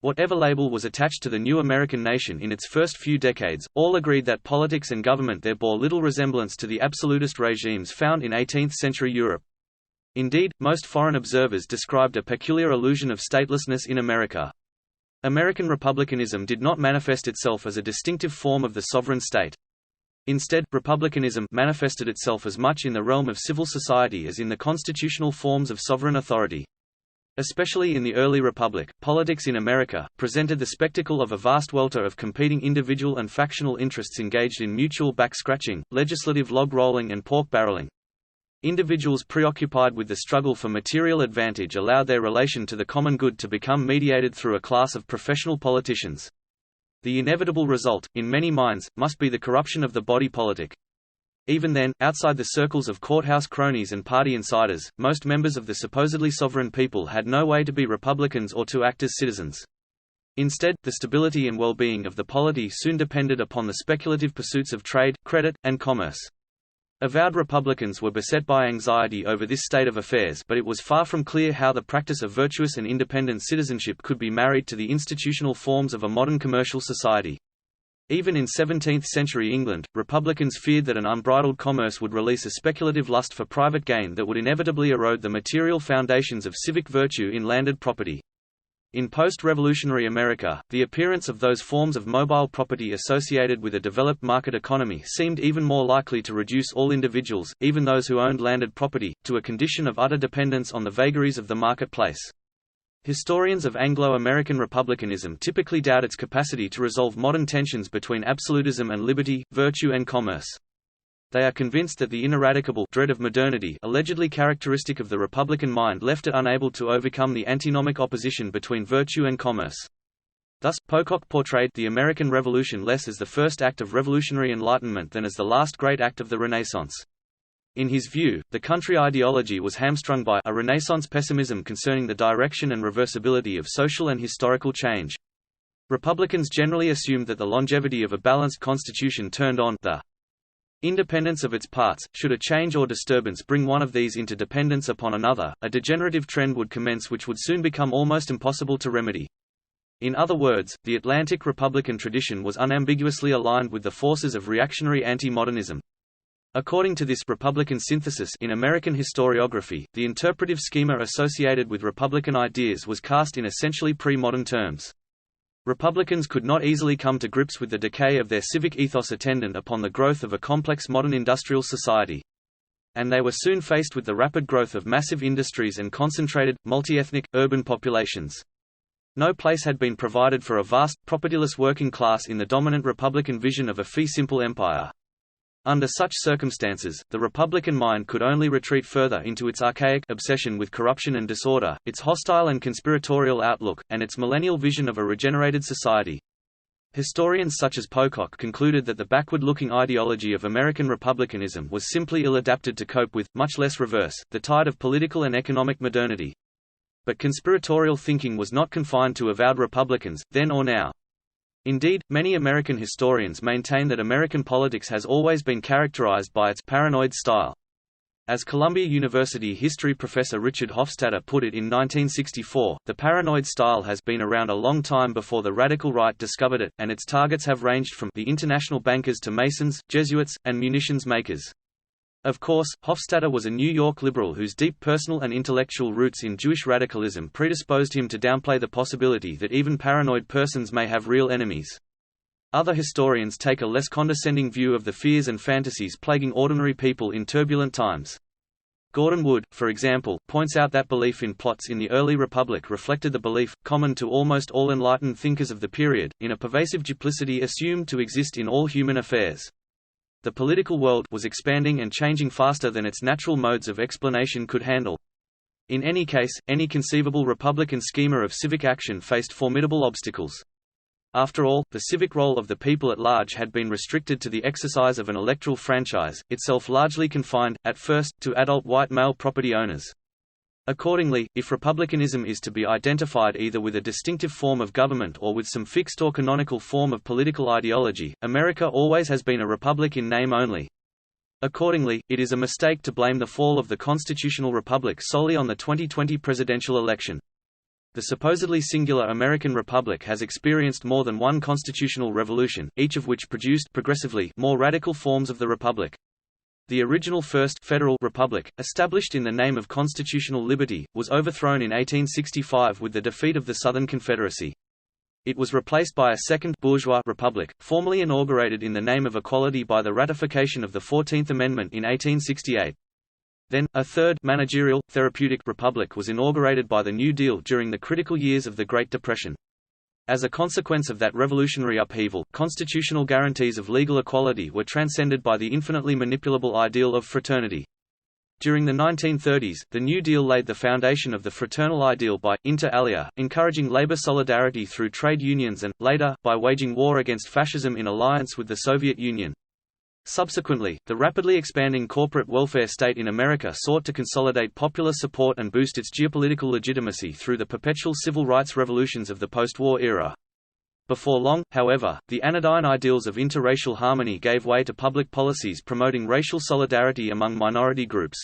Whatever label was attached to the new American nation in its first few decades, all agreed that politics and government there bore little resemblance to the absolutist regimes found in 18th-century Europe. Indeed, most foreign observers described a peculiar illusion of statelessness in America. American republicanism did not manifest itself as a distinctive form of the sovereign state. Instead, republicanism manifested itself as much in the realm of civil society as in the constitutional forms of sovereign authority. Especially in the early republic, politics in America presented the spectacle of a vast welter of competing individual and factional interests engaged in mutual back-scratching, legislative log-rolling and pork-barreling. Individuals preoccupied with the struggle for material advantage allowed their relation to the common good to become mediated through a class of professional politicians. The inevitable result, in many minds, must be the corruption of the body politic. Even then, outside the circles of courthouse cronies and party insiders, most members of the supposedly sovereign people had no way to be Republicans or to act as citizens. Instead, the stability and well-being of the polity soon depended upon the speculative pursuits of trade, credit, and commerce. Avowed Republicans were beset by anxiety over this state of affairs, but it was far from clear how the practice of virtuous and independent citizenship could be married to the institutional forms of a modern commercial society. Even in 17th-century England, Republicans feared that an unbridled commerce would release a speculative lust for private gain that would inevitably erode the material foundations of civic virtue in landed property. In post-revolutionary America, the appearance of those forms of mobile property associated with a developed market economy seemed even more likely to reduce all individuals, even those who owned landed property, to a condition of utter dependence on the vagaries of the marketplace. Historians of Anglo-American republicanism typically doubt its capacity to resolve modern tensions between absolutism and liberty, virtue and commerce. They are convinced that the ineradicable dread of modernity allegedly characteristic of the Republican mind left it unable to overcome the antinomic opposition between virtue and commerce. Thus, Pocock portrayed the American Revolution less as the first act of revolutionary enlightenment than as the last great act of the Renaissance. In his view, the country ideology was hamstrung by a Renaissance pessimism concerning the direction and reversibility of social and historical change. Republicans generally assumed that the longevity of a balanced constitution turned on the independence of its parts. Should a change or disturbance bring one of these into dependence upon another, a degenerative trend would commence which would soon become almost impossible to remedy. In other words, the Atlantic Republican tradition was unambiguously aligned with the forces of reactionary anti-modernism. According to this Republican synthesis in American historiography, the interpretive schema associated with Republican ideas was cast in essentially pre-modern terms. Republicans could not easily come to grips with the decay of their civic ethos attendant upon the growth of a complex modern industrial society. And they were soon faced with the rapid growth of massive industries and concentrated, multi-ethnic, urban populations. No place had been provided for a vast, propertyless working class in the dominant Republican vision of a fee-simple empire. Under such circumstances, the Republican mind could only retreat further into its archaic obsession with corruption and disorder, its hostile and conspiratorial outlook, and its millennial vision of a regenerated society. Historians such as Pocock concluded that the backward-looking ideology of American republicanism was simply ill-adapted to cope with, much less reverse, the tide of political and economic modernity. But conspiratorial thinking was not confined to avowed Republicans, then or now. Indeed, many American historians maintain that American politics has always been characterized by its paranoid style. As Columbia University history professor Richard Hofstadter put it in 1964, the paranoid style has been around a long time before the radical right discovered it, and its targets have ranged from the international bankers to Masons, Jesuits, and munitions makers. Of course, Hofstadter was a New York liberal whose deep personal and intellectual roots in Jewish radicalism predisposed him to downplay the possibility that even paranoid persons may have real enemies. Other historians take a less condescending view of the fears and fantasies plaguing ordinary people in turbulent times. Gordon Wood, for example, points out that belief in plots in the early republic reflected the belief, common to almost all enlightened thinkers of the period, in a pervasive duplicity assumed to exist in all human affairs. The political world was expanding and changing faster than its natural modes of explanation could handle. In any case, any conceivable Republican schema of civic action faced formidable obstacles. After all, the civic role of the people at large had been restricted to the exercise of an electoral franchise, itself largely confined, at first, to adult white male property owners. Accordingly, if republicanism is to be identified either with a distinctive form of government or with some fixed or canonical form of political ideology, America always has been a republic in name only. Accordingly, it is a mistake to blame the fall of the constitutional republic solely on the 2020 presidential election. The supposedly singular American republic has experienced more than one constitutional revolution, each of which produced progressively more radical forms of the republic. The original First Federal Republic, established in the name of constitutional liberty, was overthrown in 1865 with the defeat of the Southern Confederacy. It was replaced by a Second Bourgeois Republic, formally inaugurated in the name of equality by the ratification of the 14th Amendment in 1868. Then, a Third Managerial, Therapeutic Republic was inaugurated by the New Deal during the critical years of the Great Depression. As a consequence of that revolutionary upheaval, constitutional guarantees of legal equality were transcended by the infinitely manipulable ideal of fraternity. During the 1930s, the New Deal laid the foundation of the fraternal ideal by, inter alia, encouraging labor solidarity through trade unions and, later, by waging war against fascism in alliance with the Soviet Union. Subsequently, the rapidly expanding corporate welfare state in America sought to consolidate popular support and boost its geopolitical legitimacy through the perpetual civil rights revolutions of the post-war era. Before long, however, the anodyne ideals of interracial harmony gave way to public policies promoting racial solidarity among minority groups.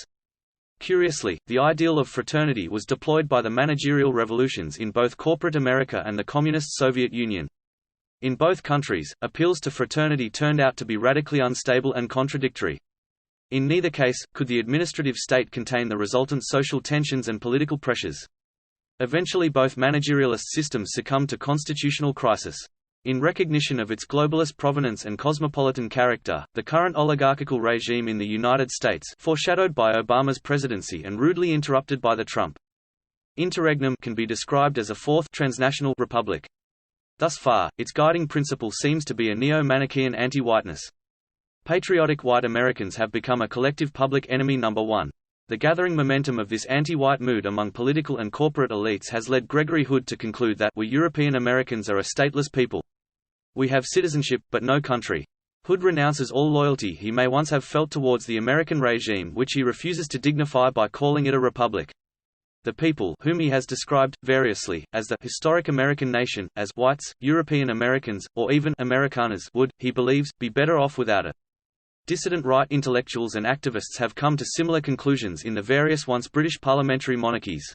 Curiously, the ideal of fraternity was deployed by the managerial revolutions in both corporate America and the Communist Soviet Union. In both countries, appeals to fraternity turned out to be radically unstable and contradictory. In neither case, could the administrative state contain the resultant social tensions and political pressures. Eventually both managerialist systems succumbed to constitutional crisis. In recognition of its globalist provenance and cosmopolitan character, the current oligarchical regime in the United States, foreshadowed by Obama's presidency and rudely interrupted by the Trump interregnum, can be described as a fourth transnational republic. Thus far, its guiding principle seems to be a neo-Manichaean anti-whiteness. Patriotic white Americans have become a collective public enemy number one. The gathering momentum of this anti-white mood among political and corporate elites has led Gregory Hood to conclude that we European Americans are a stateless people. We have citizenship, but no country. Hood renounces all loyalty he may once have felt towards the American regime, which he refuses to dignify by calling it a republic. The people, whom he has described, variously, as the historic American nation, as whites, European Americans, or even Amerikaners, would, he believes, be better off without it. Dissident right intellectuals and activists have come to similar conclusions in the various once British parliamentary monarchies.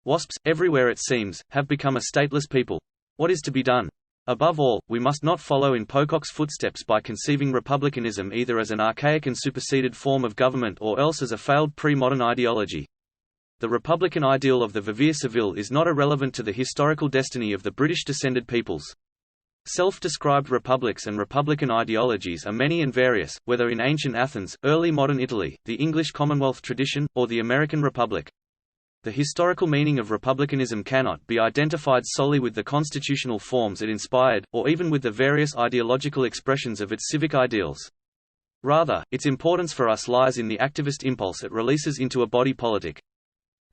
WASPS, everywhere it seems, have become a stateless people. What is to be done? Above all, we must not follow in Pocock's footsteps by conceiving republicanism either as an archaic and superseded form of government or else as a failed pre-modern ideology. The republican ideal of the vivere civile is not irrelevant to the historical destiny of the British-descended peoples. Self-described republics and republican ideologies are many and various, whether in ancient Athens, early modern Italy, the English Commonwealth tradition, or the American Republic. The historical meaning of republicanism cannot be identified solely with the constitutional forms it inspired, or even with the various ideological expressions of its civic ideals. Rather, its importance for us lies in the activist impulse it releases into a body politic.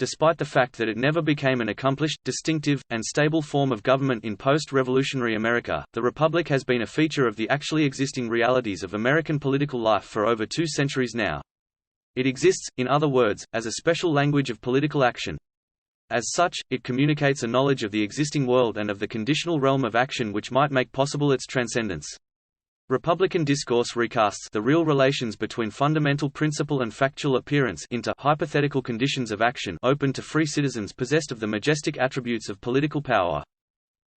Despite the fact that it never became an accomplished, distinctive, and stable form of government in post-revolutionary America, the Republic has been a feature of the actually existing realities of American political life for over 2 centuries now. It exists, in other words, as a special language of political action. As such, it communicates a knowledge of the existing world and of the conditional realm of action which might make possible its transcendence. Republican discourse recasts the real relations between fundamental principle and factual appearance into hypothetical conditions of action open to free citizens possessed of the majestic attributes of political power.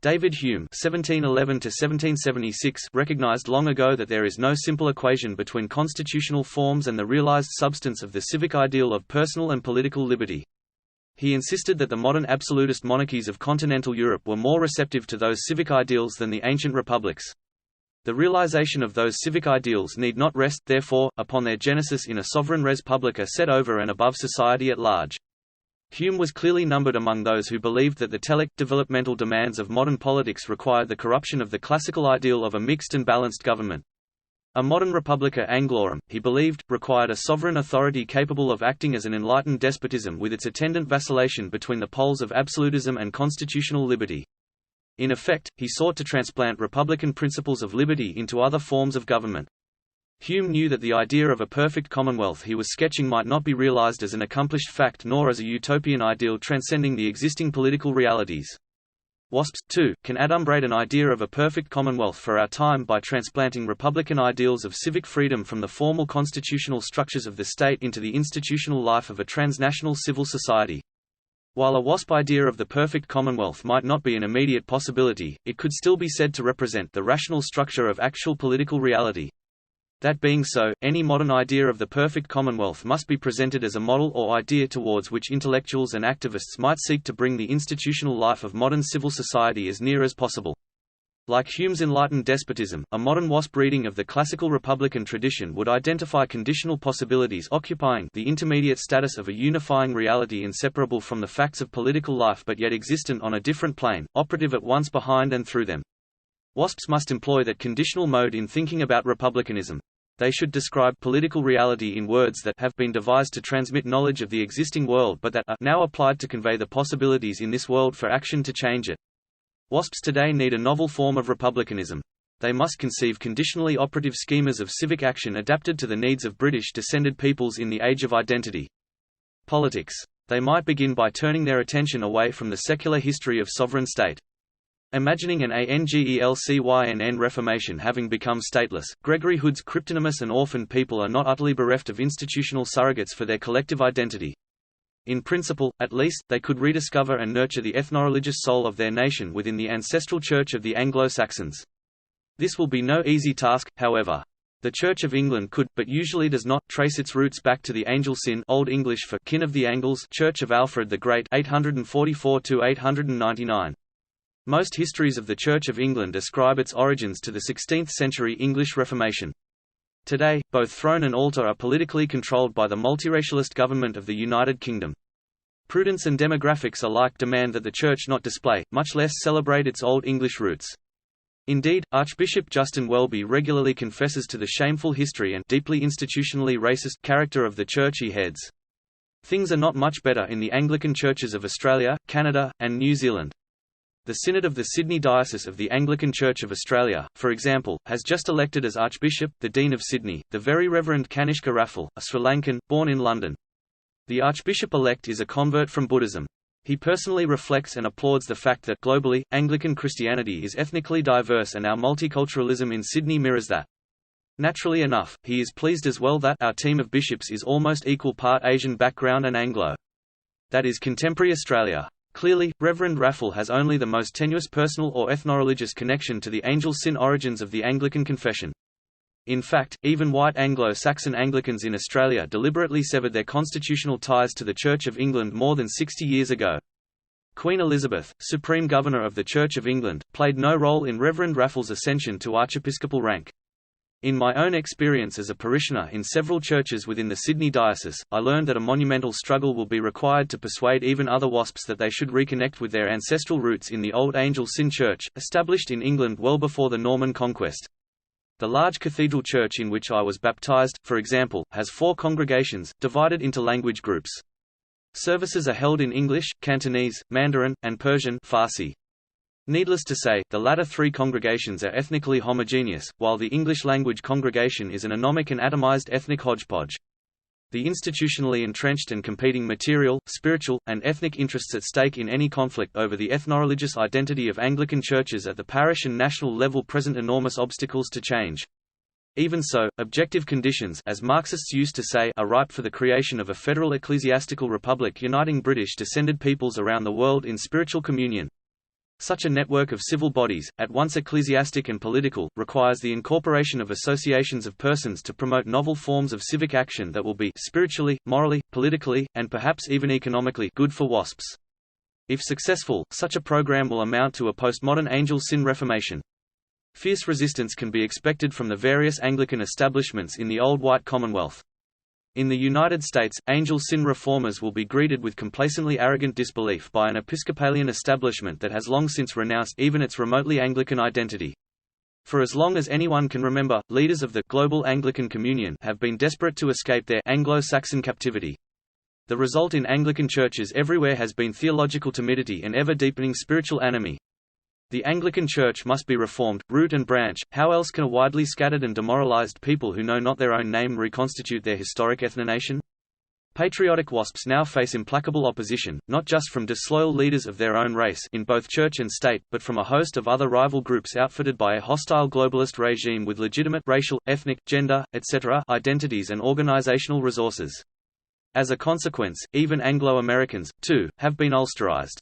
David Hume (1711–1776) recognized long ago that there is no simple equation between constitutional forms and the realized substance of the civic ideal of personal and political liberty. He insisted that the modern absolutist monarchies of continental Europe were more receptive to those civic ideals than the ancient republics. The realization of those civic ideals need not rest, therefore, upon their genesis in a sovereign res publica set over and above society at large. Hume was clearly numbered among those who believed that the telic, developmental demands of modern politics required the corruption of the classical ideal of a mixed and balanced government. A modern Republica Anglorum, he believed, required a sovereign authority capable of acting as an enlightened despotism with its attendant vacillation between the poles of absolutism and constitutional liberty. In effect, he sought to transplant republican principles of liberty into other forms of government. Hume knew that the idea of a perfect commonwealth he was sketching might not be realized as an accomplished fact nor as a utopian ideal transcending the existing political realities. WASPS, too, can adumbrate an idea of a perfect commonwealth for our time by transplanting republican ideals of civic freedom from the formal constitutional structures of the state into the institutional life of a transnational civil society. While a WASP idea of the perfect commonwealth might not be an immediate possibility, it could still be said to represent the rational structure of actual political reality. That being so, any modern idea of the perfect commonwealth must be presented as a model or idea towards which intellectuals and activists might seek to bring the institutional life of modern civil society as near as possible. Like Hume's enlightened despotism, a modern WASP reading of the classical republican tradition would identify conditional possibilities occupying the intermediate status of a unifying reality inseparable from the facts of political life but yet existent on a different plane, operative at once behind and through them. WASPs must employ that conditional mode in thinking about republicanism. They should describe political reality in words that have been devised to transmit knowledge of the existing world but that are now applied to convey the possibilities in this world for action to change it. WASPs today need a novel form of republicanism. They must conceive conditionally operative schemas of civic action adapted to the needs of British descended peoples in the age of identity. Politics. They might begin by turning their attention away from the secular history of sovereign state. Imagining an Angelcyn reformation having become stateless, Gregory Hood's cryptonymous and orphaned people are not utterly bereft of institutional surrogates for their collective identity. In principle, at least, they could rediscover and nurture the ethno-religious soul of their nation within the ancestral Church of the Anglo-Saxons. This will be no easy task, however. The Church of England could, but usually does not, trace its roots back to the Angelsyn Old English for kin of the Angles Church of Alfred the Great 844–899. Most histories of the Church of England ascribe its origins to the 16th-century English Reformation. Today, both throne and altar are politically controlled by the multiracialist government of the United Kingdom. Prudence and demographics alike demand that the Church not display, much less celebrate its Old English roots. Indeed, Archbishop Justin Welby regularly confesses to the shameful history and deeply institutionally racist character of the Church he heads. Things are not much better in the Anglican churches of Australia, Canada, and New Zealand. The Synod of the Sydney Diocese of the Anglican Church of Australia, for example, has just elected as Archbishop, the Dean of Sydney, the Very Reverend Kanishka Raffle, a Sri Lankan, born in London. The Archbishop-elect is a convert from Buddhism. He personally reflects and applauds the fact that globally, Anglican Christianity is ethnically diverse and our multiculturalism in Sydney mirrors that. Naturally enough, he is pleased as well that our team of bishops is almost equal part Asian background and Anglo. That is contemporary Australia. Clearly, Reverend Raffle has only the most tenuous personal or ethno-religious connection to the Angelsyn origins of the Anglican confession. In fact, even White Anglo-Saxon Anglicans in Australia deliberately severed their constitutional ties to the Church of England more than 60 years ago. Queen Elizabeth, Supreme Governor of the Church of England, played no role in Reverend Raffle's ascension to archiepiscopal rank. In my own experience as a parishioner in several churches within the Sydney Diocese, I learned that a monumental struggle will be required to persuade even other WASPs that they should reconnect with their ancestral roots in the Old Angelsyn Church, established in England well before the Norman conquest. The large cathedral church in which I was baptized, for example, has 4 congregations, divided into language groups. Services are held in English, Cantonese, Mandarin, and Persian Farsi. Needless to say, the latter 3 congregations are ethnically homogeneous, while the English-language congregation is an anomic and atomized ethnic hodgepodge. The institutionally entrenched and competing material, spiritual, and ethnic interests at stake in any conflict over the ethno-religious identity of Anglican churches at the parish and national level present enormous obstacles to change. Even so, objective conditions, as Marxists used to say, are ripe for the creation of a federal ecclesiastical republic uniting British descended peoples around the world in spiritual communion. Such a network of civil bodies, at once ecclesiastic and political, requires the incorporation of associations of persons to promote novel forms of civic action that will be spiritually, morally, politically, and perhaps even economically good for WASPs. If successful, such a program will amount to a postmodern Angelsyn Reformation. Fierce resistance can be expected from the various Anglican establishments in the Old White Commonwealth. In the United States, Angelsyn reformers will be greeted with complacently arrogant disbelief by an Episcopalian establishment that has long since renounced even its remotely Anglican identity. For as long as anyone can remember, leaders of the global Anglican Communion have been desperate to escape their Anglo-Saxon captivity. The result in Anglican churches everywhere has been theological timidity and ever-deepening spiritual anomie. The Anglican Church must be reformed, root and branch. How else can a widely scattered and demoralized people who know not their own name reconstitute their historic ethnonation? Patriotic WASPs now face implacable opposition, not just from disloyal leaders of their own race in both church and state, but from a host of other rival groups outfitted by a hostile globalist regime with legitimate racial, ethnic, gender, etc. identities and organizational resources. As a consequence, even Anglo-Americans, too, have been ulsterized.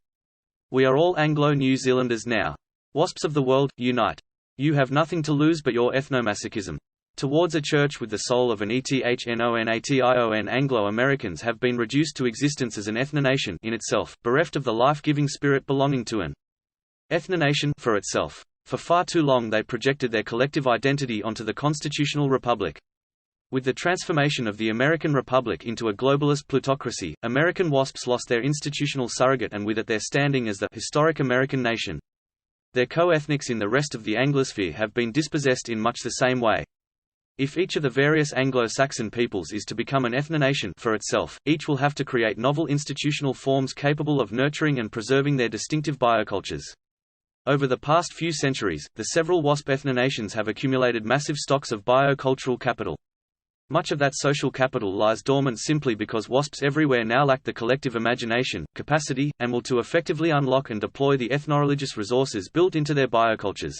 We are all Anglo-New Zealanders now. WASPs of the world, unite. You have nothing to lose but your ethnomasochism. Towards a church with the soul of an ethnoNation, Anglo-Americans have been reduced to existence as an ethnonation in itself, bereft of the life-giving spirit belonging to an ethnonation for itself. For far too long they projected their collective identity onto the constitutional republic. With the transformation of the American Republic into a globalist plutocracy, American WASPs lost their institutional surrogate and with it their standing as the historic American nation. Their co-ethnics in the rest of the Anglosphere have been dispossessed in much the same way. If each of the various Anglo-Saxon peoples is to become an ethnonation for itself, each will have to create novel institutional forms capable of nurturing and preserving their distinctive biocultures. Over the past few centuries, the several WASP ethnonations have accumulated massive stocks of biocultural capital. Much of that social capital lies dormant simply because WASPs everywhere now lack the collective imagination, capacity, and will to effectively unlock and deploy the ethnoreligious resources built into their biocultures.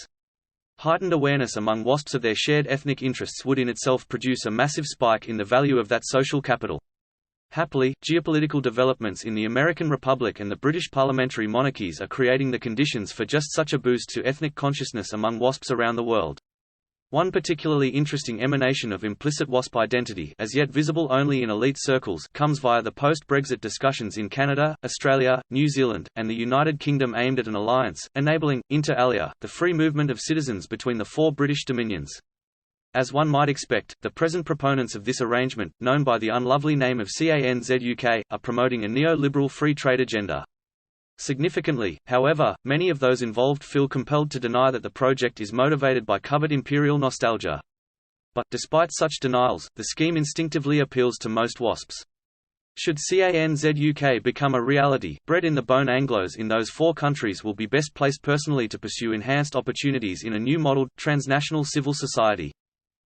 Heightened awareness among WASPs of their shared ethnic interests would in itself produce a massive spike in the value of that social capital. Happily, geopolitical developments in the American Republic and the British parliamentary monarchies are creating the conditions for just such a boost to ethnic consciousness among WASPs around the world. One particularly interesting emanation of implicit WASP identity, as yet visible only in elite circles, comes via the post-Brexit discussions in Canada, Australia, New Zealand, and the United Kingdom aimed at an alliance, enabling, inter alia, the free movement of citizens between the four British dominions. As one might expect, the present proponents of this arrangement, known by the unlovely name of CANZUK, are promoting a neo-liberal free trade agenda. Significantly, however, many of those involved feel compelled to deny that the project is motivated by covert imperial nostalgia. But, despite such denials, the scheme instinctively appeals to most WASPs. Should CANZUK become a reality, bred in the bone Anglos in those four countries will be best placed personally to pursue enhanced opportunities in a new modelled, transnational civil society.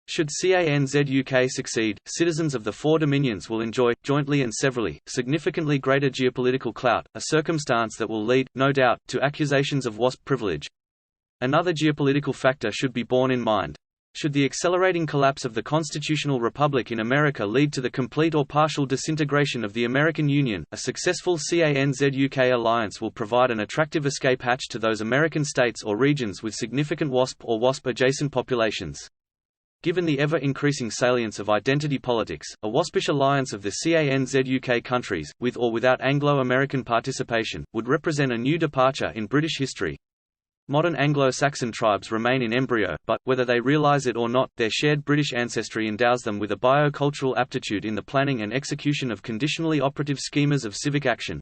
Should CANZUK succeed, citizens of the four dominions will enjoy, jointly and severally, significantly greater geopolitical clout, a circumstance that will lead, no doubt, to accusations of WASP privilege. Another geopolitical factor should be borne in mind. Should the accelerating collapse of the constitutional republic in America lead to the complete or partial disintegration of the American Union, a successful CANZUK alliance will provide an attractive escape hatch to those American states or regions with significant WASP or WASP-adjacent populations. Given the ever-increasing salience of identity politics, a WASPish alliance of the CANZUK countries, with or without Anglo-American participation, would represent a new departure in British history. Modern Anglo-Saxon tribes remain in embryo, but, whether they realise it or not, their shared British ancestry endows them with a biocultural aptitude in the planning and execution of conditionally operative schemas of civic action.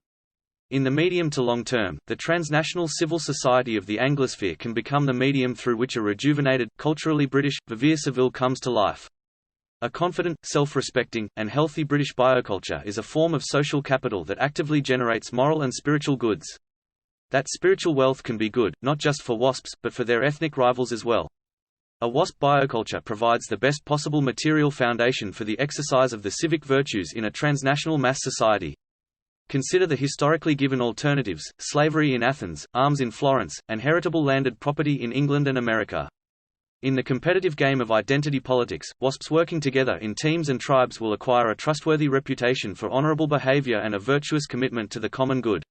In the medium to long term, the transnational civil society of the Anglosphere can become the medium through which a rejuvenated, culturally British, vivere civile comes to life. A confident, self-respecting, and healthy British bioculture is a form of social capital that actively generates moral and spiritual goods. That spiritual wealth can be good, not just for WASPs, but for their ethnic rivals as well. A WASP bioculture provides the best possible material foundation for the exercise of the civic virtues in a transnational mass society. Consider the historically given alternatives: slavery in Athens, arms in Florence, and heritable landed property in England and America. In the competitive game of identity politics, WASPs working together in teams and tribes will acquire a trustworthy reputation for honorable behavior and a virtuous commitment to the common good.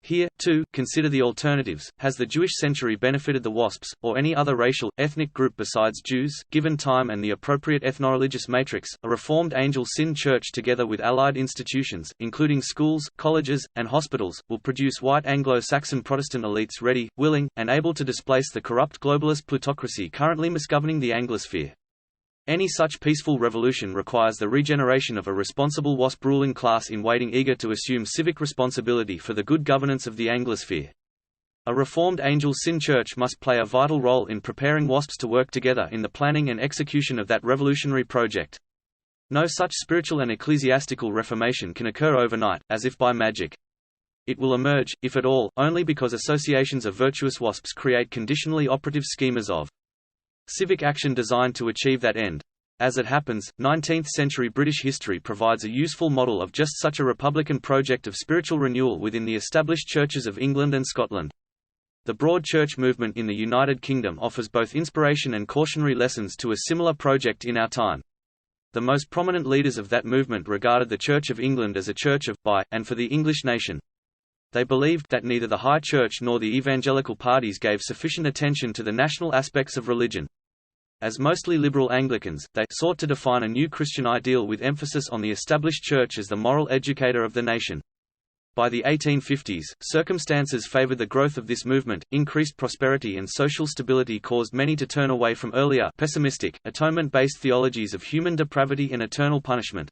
Here, too, consider the alternatives. Has the Jewish century benefited the WASPs, or any other racial, ethnic group besides Jews? Given time and the appropriate ethno-religious matrix, a reformed Anglo-Saxan church together with allied institutions, including schools, colleges, and hospitals, will produce White Anglo-Saxan Protestant elites ready, willing, and able to displace the corrupt globalist plutocracy currently misgoverning the Anglosphere. Any such peaceful revolution requires the regeneration of a responsible WASP ruling class in waiting eager to assume civic responsibility for the good governance of the Anglosphere. A reformed Anglo-Saxan church must play a vital role in preparing WASPs to work together in the planning and execution of that revolutionary project. No such spiritual and ecclesiastical reformation can occur overnight, as if by magic. It will emerge, if at all, only because associations of virtuous WASPs create conditionally operative schemas of civic action designed to achieve that end. As it happens, 19th-century British history provides a useful model of just such a republican project of spiritual renewal within the established churches of England and Scotland. The Broad Church movement in the United Kingdom offers both inspiration and cautionary lessons to a similar project in our time. The most prominent leaders of that movement regarded the Church of England as a church of, by, and for the English nation. They believed that neither the High Church nor the evangelical parties gave sufficient attention to the national aspects of religion. As mostly liberal Anglicans, they sought to define a new Christian ideal with emphasis on the established church as the moral educator of the nation. By the 1850s, circumstances favored the growth of this movement. Increased prosperity and social stability caused many to turn away from earlier, pessimistic, atonement-based theologies of human depravity and eternal punishment.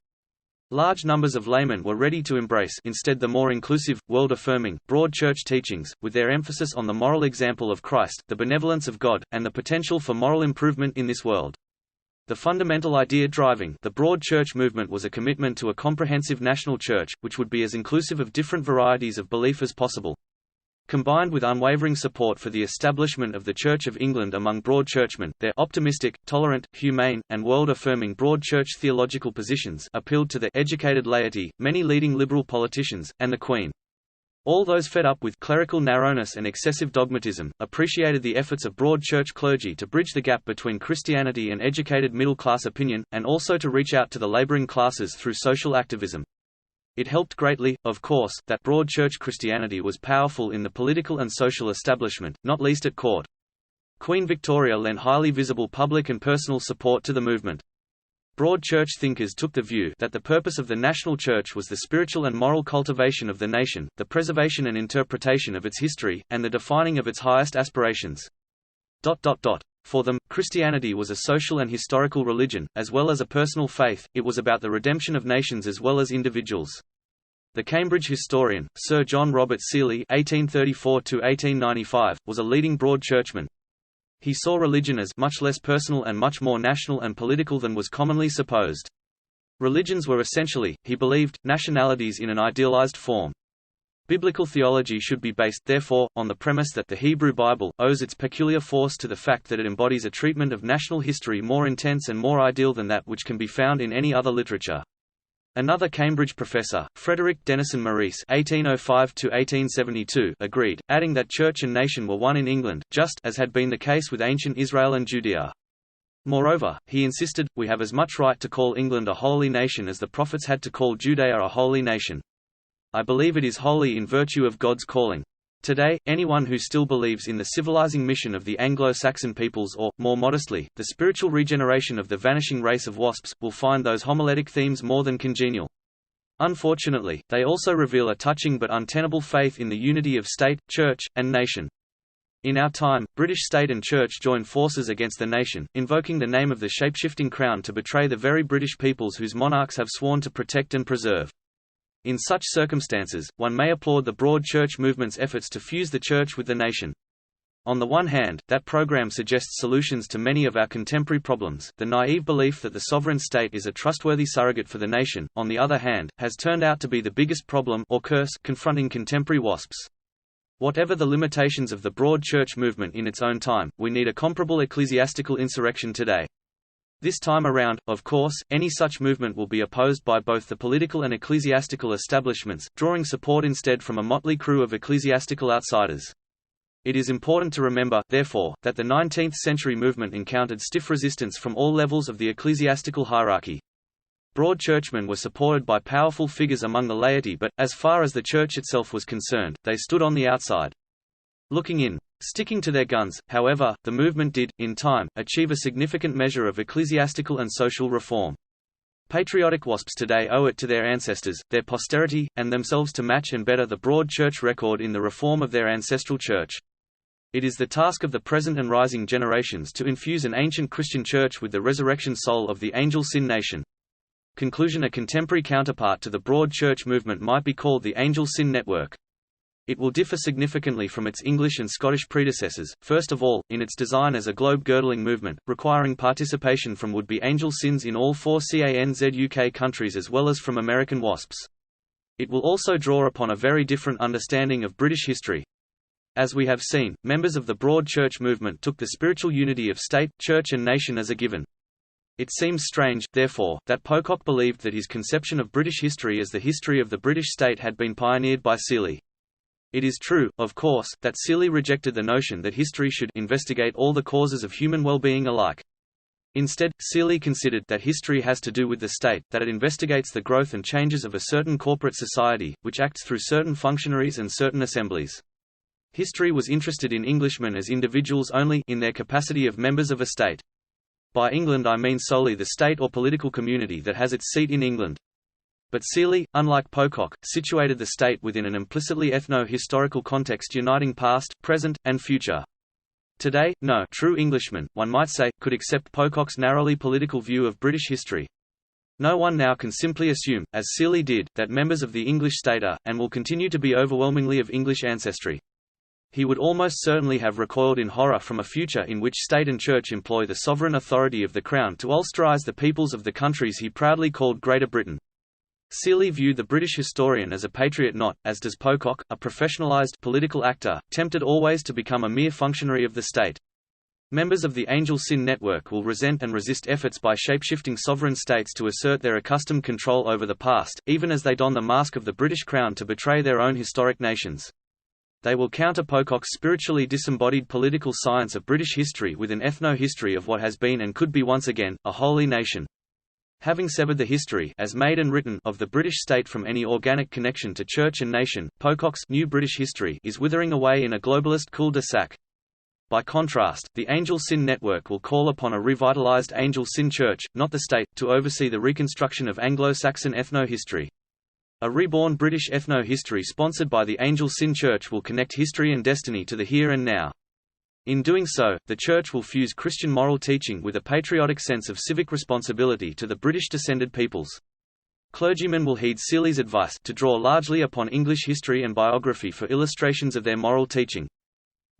Large numbers of laymen were ready to embrace instead the more inclusive, world-affirming, broad church teachings, with their emphasis on the moral example of Christ, the benevolence of God, and the potential for moral improvement in this world. The fundamental idea driving the broad church movement was a commitment to a comprehensive national church, which would be as inclusive of different varieties of belief as possible. Combined with unwavering support for the establishment of the Church of England among broad churchmen, their optimistic, tolerant, humane, and world-affirming broad church theological positions appealed to the educated laity, many leading liberal politicians, and the Queen. All those fed up with clerical narrowness and excessive dogmatism, appreciated the efforts of broad church clergy to bridge the gap between Christianity and educated middle-class opinion, and also to reach out to the labouring classes through social activism. It helped greatly, of course, that broad church Christianity was powerful in the political and social establishment, not least at court. Queen Victoria lent highly visible public and personal support to the movement. Broad church thinkers took the view that the purpose of the national church was the spiritual and moral cultivation of the nation, the preservation and interpretation of its history, and the defining of its highest aspirations. For them, Christianity was a social and historical religion, as well as a personal faith. It was about the redemption of nations as well as individuals. The Cambridge historian, Sir John Robert Seeley (1834–1895), was a leading broad churchman. He saw religion as much less personal and much more national and political than was commonly supposed. Religions were essentially, he believed, nationalities in an idealized form. Biblical theology should be based, therefore, on the premise that the Hebrew Bible owes its peculiar force to the fact that it embodies a treatment of national history more intense and more ideal than that which can be found in any other literature. Another Cambridge professor, Frederick Denison Maurice (1805–1872), agreed, adding that church and nation were one in England, just as had been the case with ancient Israel and Judea. Moreover, he insisted, we have as much right to call England a holy nation as the prophets had to call Judea a holy nation. I believe it is holy in virtue of God's calling. Today, anyone who still believes in the civilizing mission of the Anglo-Saxon peoples or, more modestly, the spiritual regeneration of the vanishing race of WASPs, will find those homiletic themes more than congenial. Unfortunately, they also reveal a touching but untenable faith in the unity of state, church, and nation. In our time, British state and church join forces against the nation, invoking the name of the shape-shifting crown to betray the very British peoples whose monarchs have sworn to protect and preserve. In such circumstances, one may applaud the broad church movement's efforts to fuse the church with the nation. On the one hand, that program suggests solutions to many of our contemporary problems. The naive belief that the sovereign state is a trustworthy surrogate for the nation, on the other hand, has turned out to be the biggest problem or curse confronting contemporary WASPs. Whatever the limitations of the broad church movement in its own time, we need a comparable ecclesiastical insurrection today. This time around, of course, any such movement will be opposed by both the political and ecclesiastical establishments, drawing support instead from a motley crew of ecclesiastical outsiders. It is important to remember, therefore, that the 19th-century movement encountered stiff resistance from all levels of the ecclesiastical hierarchy. Broad churchmen were supported by powerful figures among the laity but, as far as the church itself was concerned, they stood on the outside. Looking in. Sticking to their guns, however, the movement did, in time, achieve a significant measure of ecclesiastical and social reform. Patriotic WASPs today owe it to their ancestors, their posterity, and themselves to match and better the broad church record in the reform of their ancestral church. It is the task of the present and rising generations to infuse an ancient Christian church with the resurrection soul of the angel-sin nation. Conclusion: a contemporary counterpart to the broad church movement might be called the angel-sin network. It will differ significantly from its English and Scottish predecessors, first of all, in its design as a globe-girdling movement, requiring participation from would-be angel sins in all 4 CANZ UK countries as well as from American WASPs. It will also draw upon a very different understanding of British history. As we have seen, members of the broad church movement took the spiritual unity of state, church and nation as a given. It seems strange, therefore, that Pocock believed that his conception of British history as the history of the British state had been pioneered by Seeley. It is true, of course, that Seeley rejected the notion that history should investigate all the causes of human well-being alike. Instead, Seeley considered that history has to do with the state, that it investigates the growth and changes of a certain corporate society, which acts through certain functionaries and certain assemblies. History was interested in Englishmen as individuals only, in their capacity of members of a state. By England I mean solely the state or political community that has its seat in England. But Seeley, unlike Pocock, situated the state within an implicitly ethno-historical context uniting past, present, and future. Today, no true Englishman, one might say, could accept Pocock's narrowly political view of British history. No one now can simply assume, as Seeley did, that members of the English state are, and will continue to be overwhelmingly of English ancestry. He would almost certainly have recoiled in horror from a future in which state and church employ the sovereign authority of the crown to ulsterize the peoples of the countries he proudly called Greater Britain. Seeley viewed the British historian as a patriot, not, as does Pocock, a professionalized political actor, tempted always to become a mere functionary of the state. Members of the Anglo-Saxan network will resent and resist efforts by shape-shifting sovereign states to assert their accustomed control over the past, even as they don the mask of the British crown to betray their own historic nations. They will counter Pocock's spiritually disembodied political science of British history with an ethno-history of what has been and could be once again, a holy nation. Having severed the history as made and written of the British state from any organic connection to church and nation, Pocock's New British History is withering away in a globalist cul-de-sac. By contrast, the Anglo-Saxan network will call upon a revitalized Anglo-Saxan church, not the state, to oversee the reconstruction of Anglo-Saxon ethno-history. A reborn British ethno-history sponsored by the Anglo-Saxan Church will connect history and destiny to the here and now. In doing so, the Church will fuse Christian moral teaching with a patriotic sense of civic responsibility to the British-descended peoples. Clergymen will heed Seeley's advice to draw largely upon English history and biography for illustrations of their moral teaching.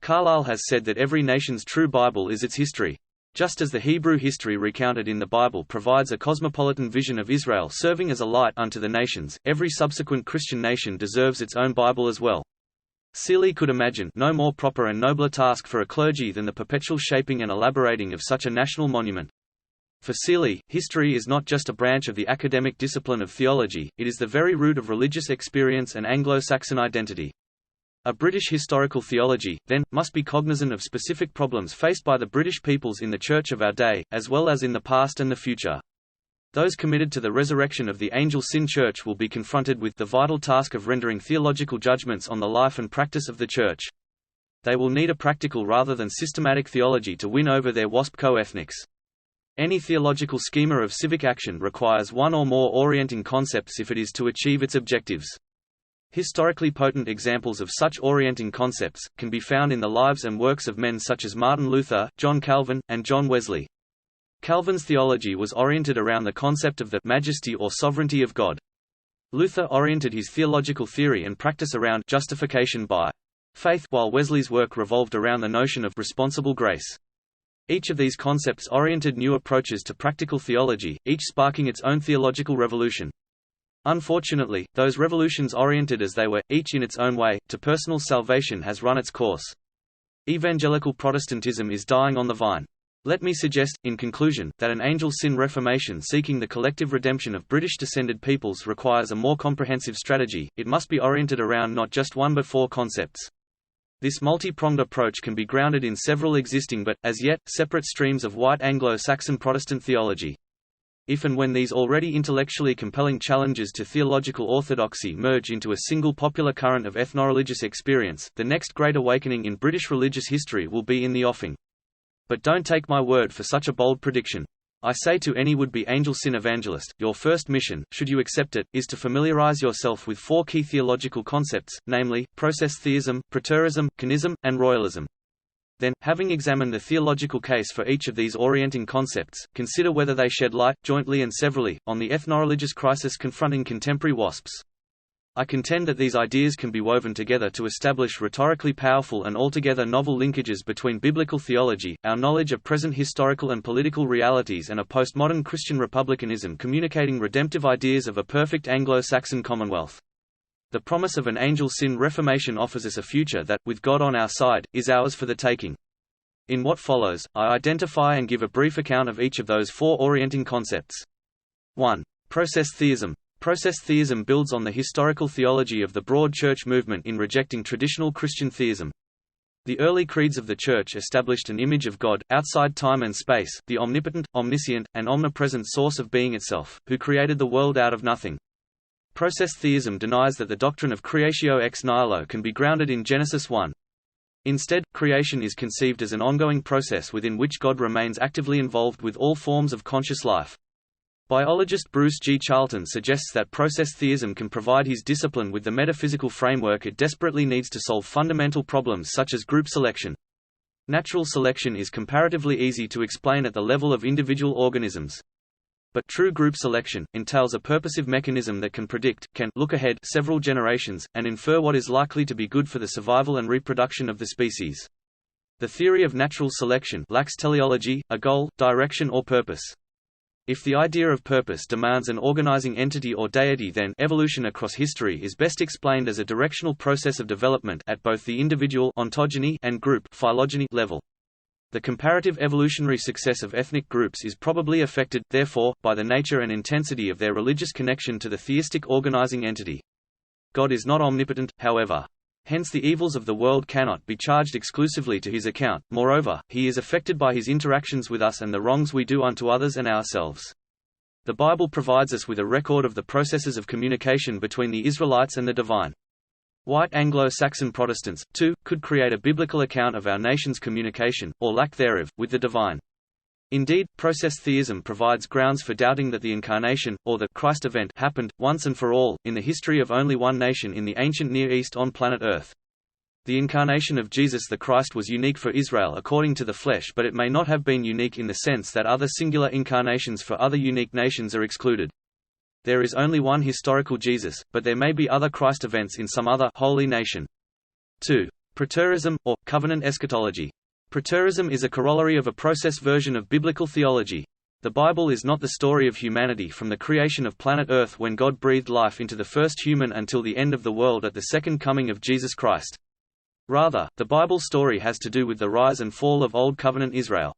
Carlyle has said that every nation's true Bible is its history. Just as the Hebrew history recounted in the Bible provides a cosmopolitan vision of Israel serving as a light unto the nations, every subsequent Christian nation deserves its own Bible as well. Seeley could imagine no more proper and nobler task for a clergy than the perpetual shaping and elaborating of such a national monument. For Seeley, history is not just a branch of the academic discipline of theology, it is the very root of religious experience and Anglo-Saxon identity. A British historical theology, then, must be cognizant of specific problems faced by the British peoples in the Church of our day, as well as in the past and the future. Those committed to the resurrection of the Anglo-Saxon Church will be confronted with the vital task of rendering theological judgments on the life and practice of the Church. They will need a practical rather than systematic theology to win over their WASP co-ethnics. Any theological schema of civic action requires one or more orienting concepts if it is to achieve its objectives. Historically potent examples of such orienting concepts can be found in the lives and works of men such as Martin Luther, John Calvin, and John Wesley. Calvin's theology was oriented around the concept of the majesty or sovereignty of God. Luther oriented his theological theory and practice around justification by faith, while Wesley's work revolved around the notion of responsible grace. Each of these concepts oriented new approaches to practical theology, each sparking its own theological revolution. Unfortunately, those revolutions oriented as they were, each in its own way, to personal salvation has run its course. Evangelical Protestantism is dying on the vine. Let me suggest, in conclusion, that an Anglo-Saxon Reformation seeking the collective redemption of British-descended peoples requires a more comprehensive strategy. It must be oriented around not just one but four concepts. This multi-pronged approach can be grounded in several existing but, as yet, separate streams of White Anglo-Saxon Protestant theology. If and when these already intellectually compelling challenges to theological orthodoxy merge into a single popular current of ethno-religious experience, the next great awakening in British religious history will be in the offing. But don't take my word for such a bold prediction. I say to any would-be Anglo-Saxon evangelist, your first mission, should you accept it, is to familiarize yourself with four key theological concepts, namely, process theism, preterism, canism, and royalism. Then, having examined the theological case for each of these orienting concepts, consider whether they shed light, jointly and severally, on the ethno-religious crisis confronting contemporary WASPS. I contend that these ideas can be woven together to establish rhetorically powerful and altogether novel linkages between biblical theology, our knowledge of present historical and political realities, and a postmodern Christian republicanism communicating redemptive ideas of a perfect Anglo-Saxon commonwealth. The promise of an angel-sin reformation offers us a future that, with God on our side, is ours for the taking. In what follows, I identify and give a brief account of each of those four orienting concepts. 1. Process theism. Process theism builds on the historical theology of the broad church movement in rejecting traditional Christian theism. The early creeds of the Church established an image of God, outside time and space, the omnipotent, omniscient, and omnipresent source of being itself, who created the world out of nothing. Process theism denies that the doctrine of creatio ex nihilo can be grounded in Genesis 1. Instead, creation is conceived as an ongoing process within which God remains actively involved with all forms of conscious life. Biologist Bruce G. Charlton suggests that process theism can provide his discipline with the metaphysical framework it desperately needs to solve fundamental problems such as group selection. Natural selection is comparatively easy to explain at the level of individual organisms. But true group selection entails a purposive mechanism that can look ahead several generations, and infer what is likely to be good for the survival and reproduction of the species. The theory of natural selection lacks teleology, a goal, direction or purpose. If the idea of purpose demands an organizing entity or deity, then evolution across history is best explained as a directional process of development at both the individual ontogeny and group phylogeny level. The comparative evolutionary success of ethnic groups is probably affected, therefore, by the nature and intensity of their religious connection to the theistic organizing entity. God is not omnipotent, however. Hence the evils of the world cannot be charged exclusively to his account. Moreover, he is affected by his interactions with us and the wrongs we do unto others and ourselves. The Bible provides us with a record of the processes of communication between the Israelites and the divine. White Anglo-Saxan Protestants, too, could create a biblical account of our nation's communication, or lack thereof, with the divine. Indeed, process theism provides grounds for doubting that the Incarnation, or the Christ event, happened, once and for all, in the history of only one nation in the ancient Near East on planet Earth. The incarnation of Jesus the Christ was unique for Israel according to the flesh, but it may not have been unique in the sense that other singular incarnations for other unique nations are excluded. There is only one historical Jesus, but there may be other Christ events in some other holy nation. 2. Preterism, or covenant eschatology. Preterism is a corollary of a process version of biblical theology. The Bible is not the story of humanity from the creation of planet Earth when God breathed life into the first human until the end of the world at the second coming of Jesus Christ. Rather, the Bible story has to do with the rise and fall of Old Covenant Israel.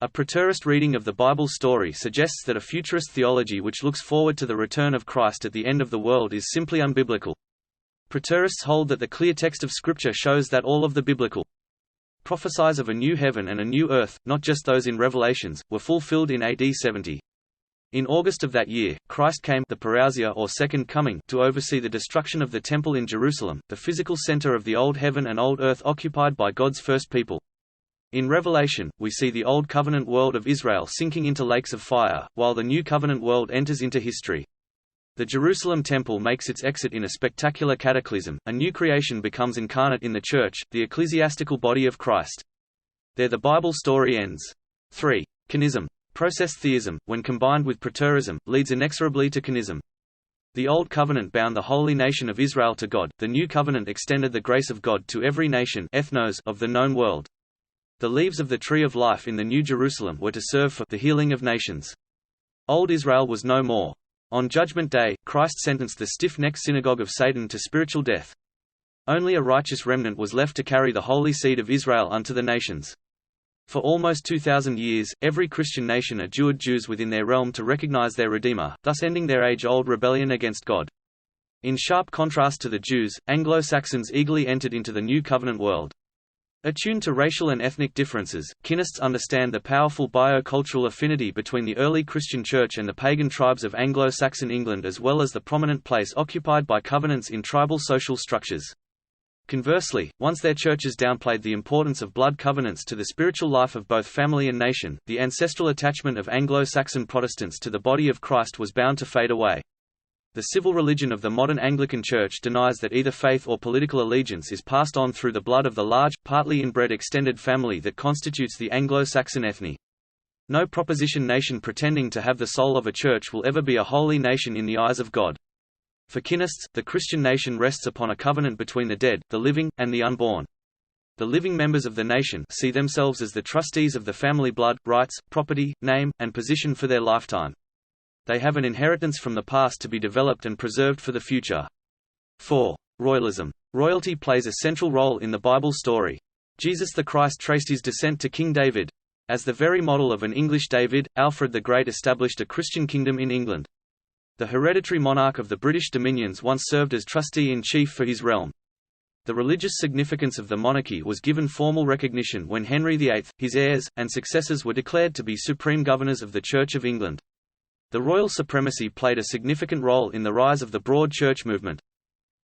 A preterist reading of the Bible story suggests that a futurist theology which looks forward to the return of Christ at the end of the world is simply unbiblical. Preterists hold that the clear text of Scripture shows that all of the biblical prophecies of a new heaven and a new earth, not just those in Revelations, were fulfilled in AD 70. In August of that year, Christ came, the parousia or second coming, to oversee the destruction of the Temple in Jerusalem, the physical center of the old heaven and old earth occupied by God's first people. In Revelation, we see the Old Covenant world of Israel sinking into lakes of fire, while the New Covenant world enters into history. The Jerusalem Temple makes its exit in a spectacular cataclysm, a new creation becomes incarnate in the Church, the ecclesiastical body of Christ. There the Bible story ends. 3. Canism. Process theism, when combined with preterism, leads inexorably to canism. The Old Covenant bound the holy nation of Israel to God, the New Covenant extended the grace of God to every nation ethnos of the known world. The leaves of the tree of life in the New Jerusalem were to serve for the healing of nations. Old Israel was no more. On Judgment Day, Christ sentenced the stiff-necked synagogue of Satan to spiritual death. Only a righteous remnant was left to carry the holy seed of Israel unto the nations. For almost 2,000 years, every Christian nation adjured Jews within their realm to recognize their Redeemer, thus ending their age-old rebellion against God. In sharp contrast to the Jews, Anglo-Saxons eagerly entered into the New Covenant world. Attuned to racial and ethnic differences, Kinists understand the powerful biocultural affinity between the early Christian Church and the pagan tribes of Anglo-Saxon England, as well as the prominent place occupied by covenants in tribal social structures. Conversely, once their churches downplayed the importance of blood covenants to the spiritual life of both family and nation, the ancestral attachment of Anglo-Saxon Protestants to the body of Christ was bound to fade away. The civil religion of the modern Anglican Church denies that either faith or political allegiance is passed on through the blood of the large, partly inbred extended family that constitutes the Anglo-Saxon ethne. No proposition nation pretending to have the soul of a church will ever be a holy nation in the eyes of God. For Kinists, the Christian nation rests upon a covenant between the dead, the living, and the unborn. The living members of the nation see themselves as the trustees of the family blood, rights, property, name, and position for their lifetime. They have an inheritance from the past to be developed and preserved for the future. 4. Royalism. Royalty plays a central role in the Bible story. Jesus the Christ traced his descent to King David. As the very model of an English David, Alfred the Great established a Christian kingdom in England. The hereditary monarch of the British dominions once served as trustee-in-chief for his realm. The religious significance of the monarchy was given formal recognition when Henry VIII, his heirs, and successors were declared to be supreme governors of the Church of England. The royal supremacy played a significant role in the rise of the Broad Church movement.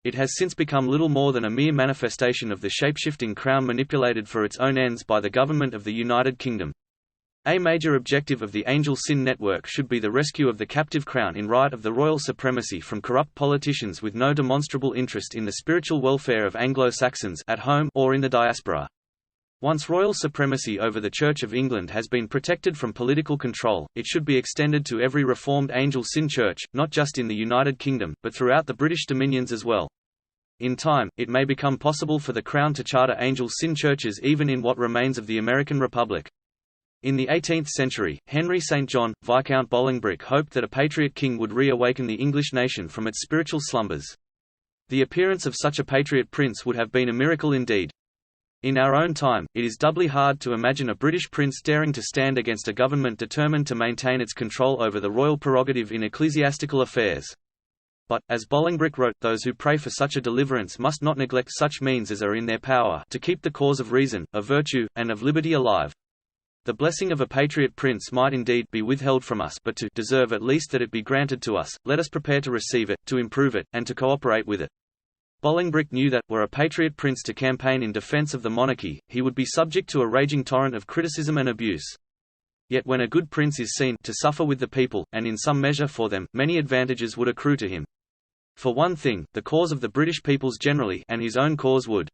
It has since become little more than a mere manifestation of the shape-shifting crown manipulated for its own ends by the government of the United Kingdom. A major objective of the Angel Sin Network should be the rescue of the captive crown in right of the royal supremacy from corrupt politicians with no demonstrable interest in the spiritual welfare of Anglo-Saxons at home or in the diaspora. Once royal supremacy over the Church of England has been protected from political control, it should be extended to every Reformed Angel Sin church, not just in the United Kingdom, but throughout the British dominions as well. In time, it may become possible for the Crown to charter Angel Sin churches even in what remains of the American Republic. In the 18th century, Henry St. John, Viscount Bolingbroke hoped that a patriot king would reawaken the English nation from its spiritual slumbers. The appearance of such a patriot prince would have been a miracle indeed. In our own time, it is doubly hard to imagine a British prince daring to stand against a government determined to maintain its control over the royal prerogative in ecclesiastical affairs. But, as Bolingbroke wrote, those who pray for such a deliverance must not neglect such means as are in their power to keep the cause of reason, of virtue, and of liberty alive. The blessing of a patriot prince might indeed be withheld from us, but to deserve at least that it be granted to us, let us prepare to receive it, to improve it, and to cooperate with it. Bolingbroke knew that, were a patriot prince to campaign in defense of the monarchy, he would be subject to a raging torrent of criticism and abuse. Yet when a good prince is seen to suffer with the people, and in some measure for them, many advantages would accrue to him. For one thing, the cause of the British peoples generally, and his own cause would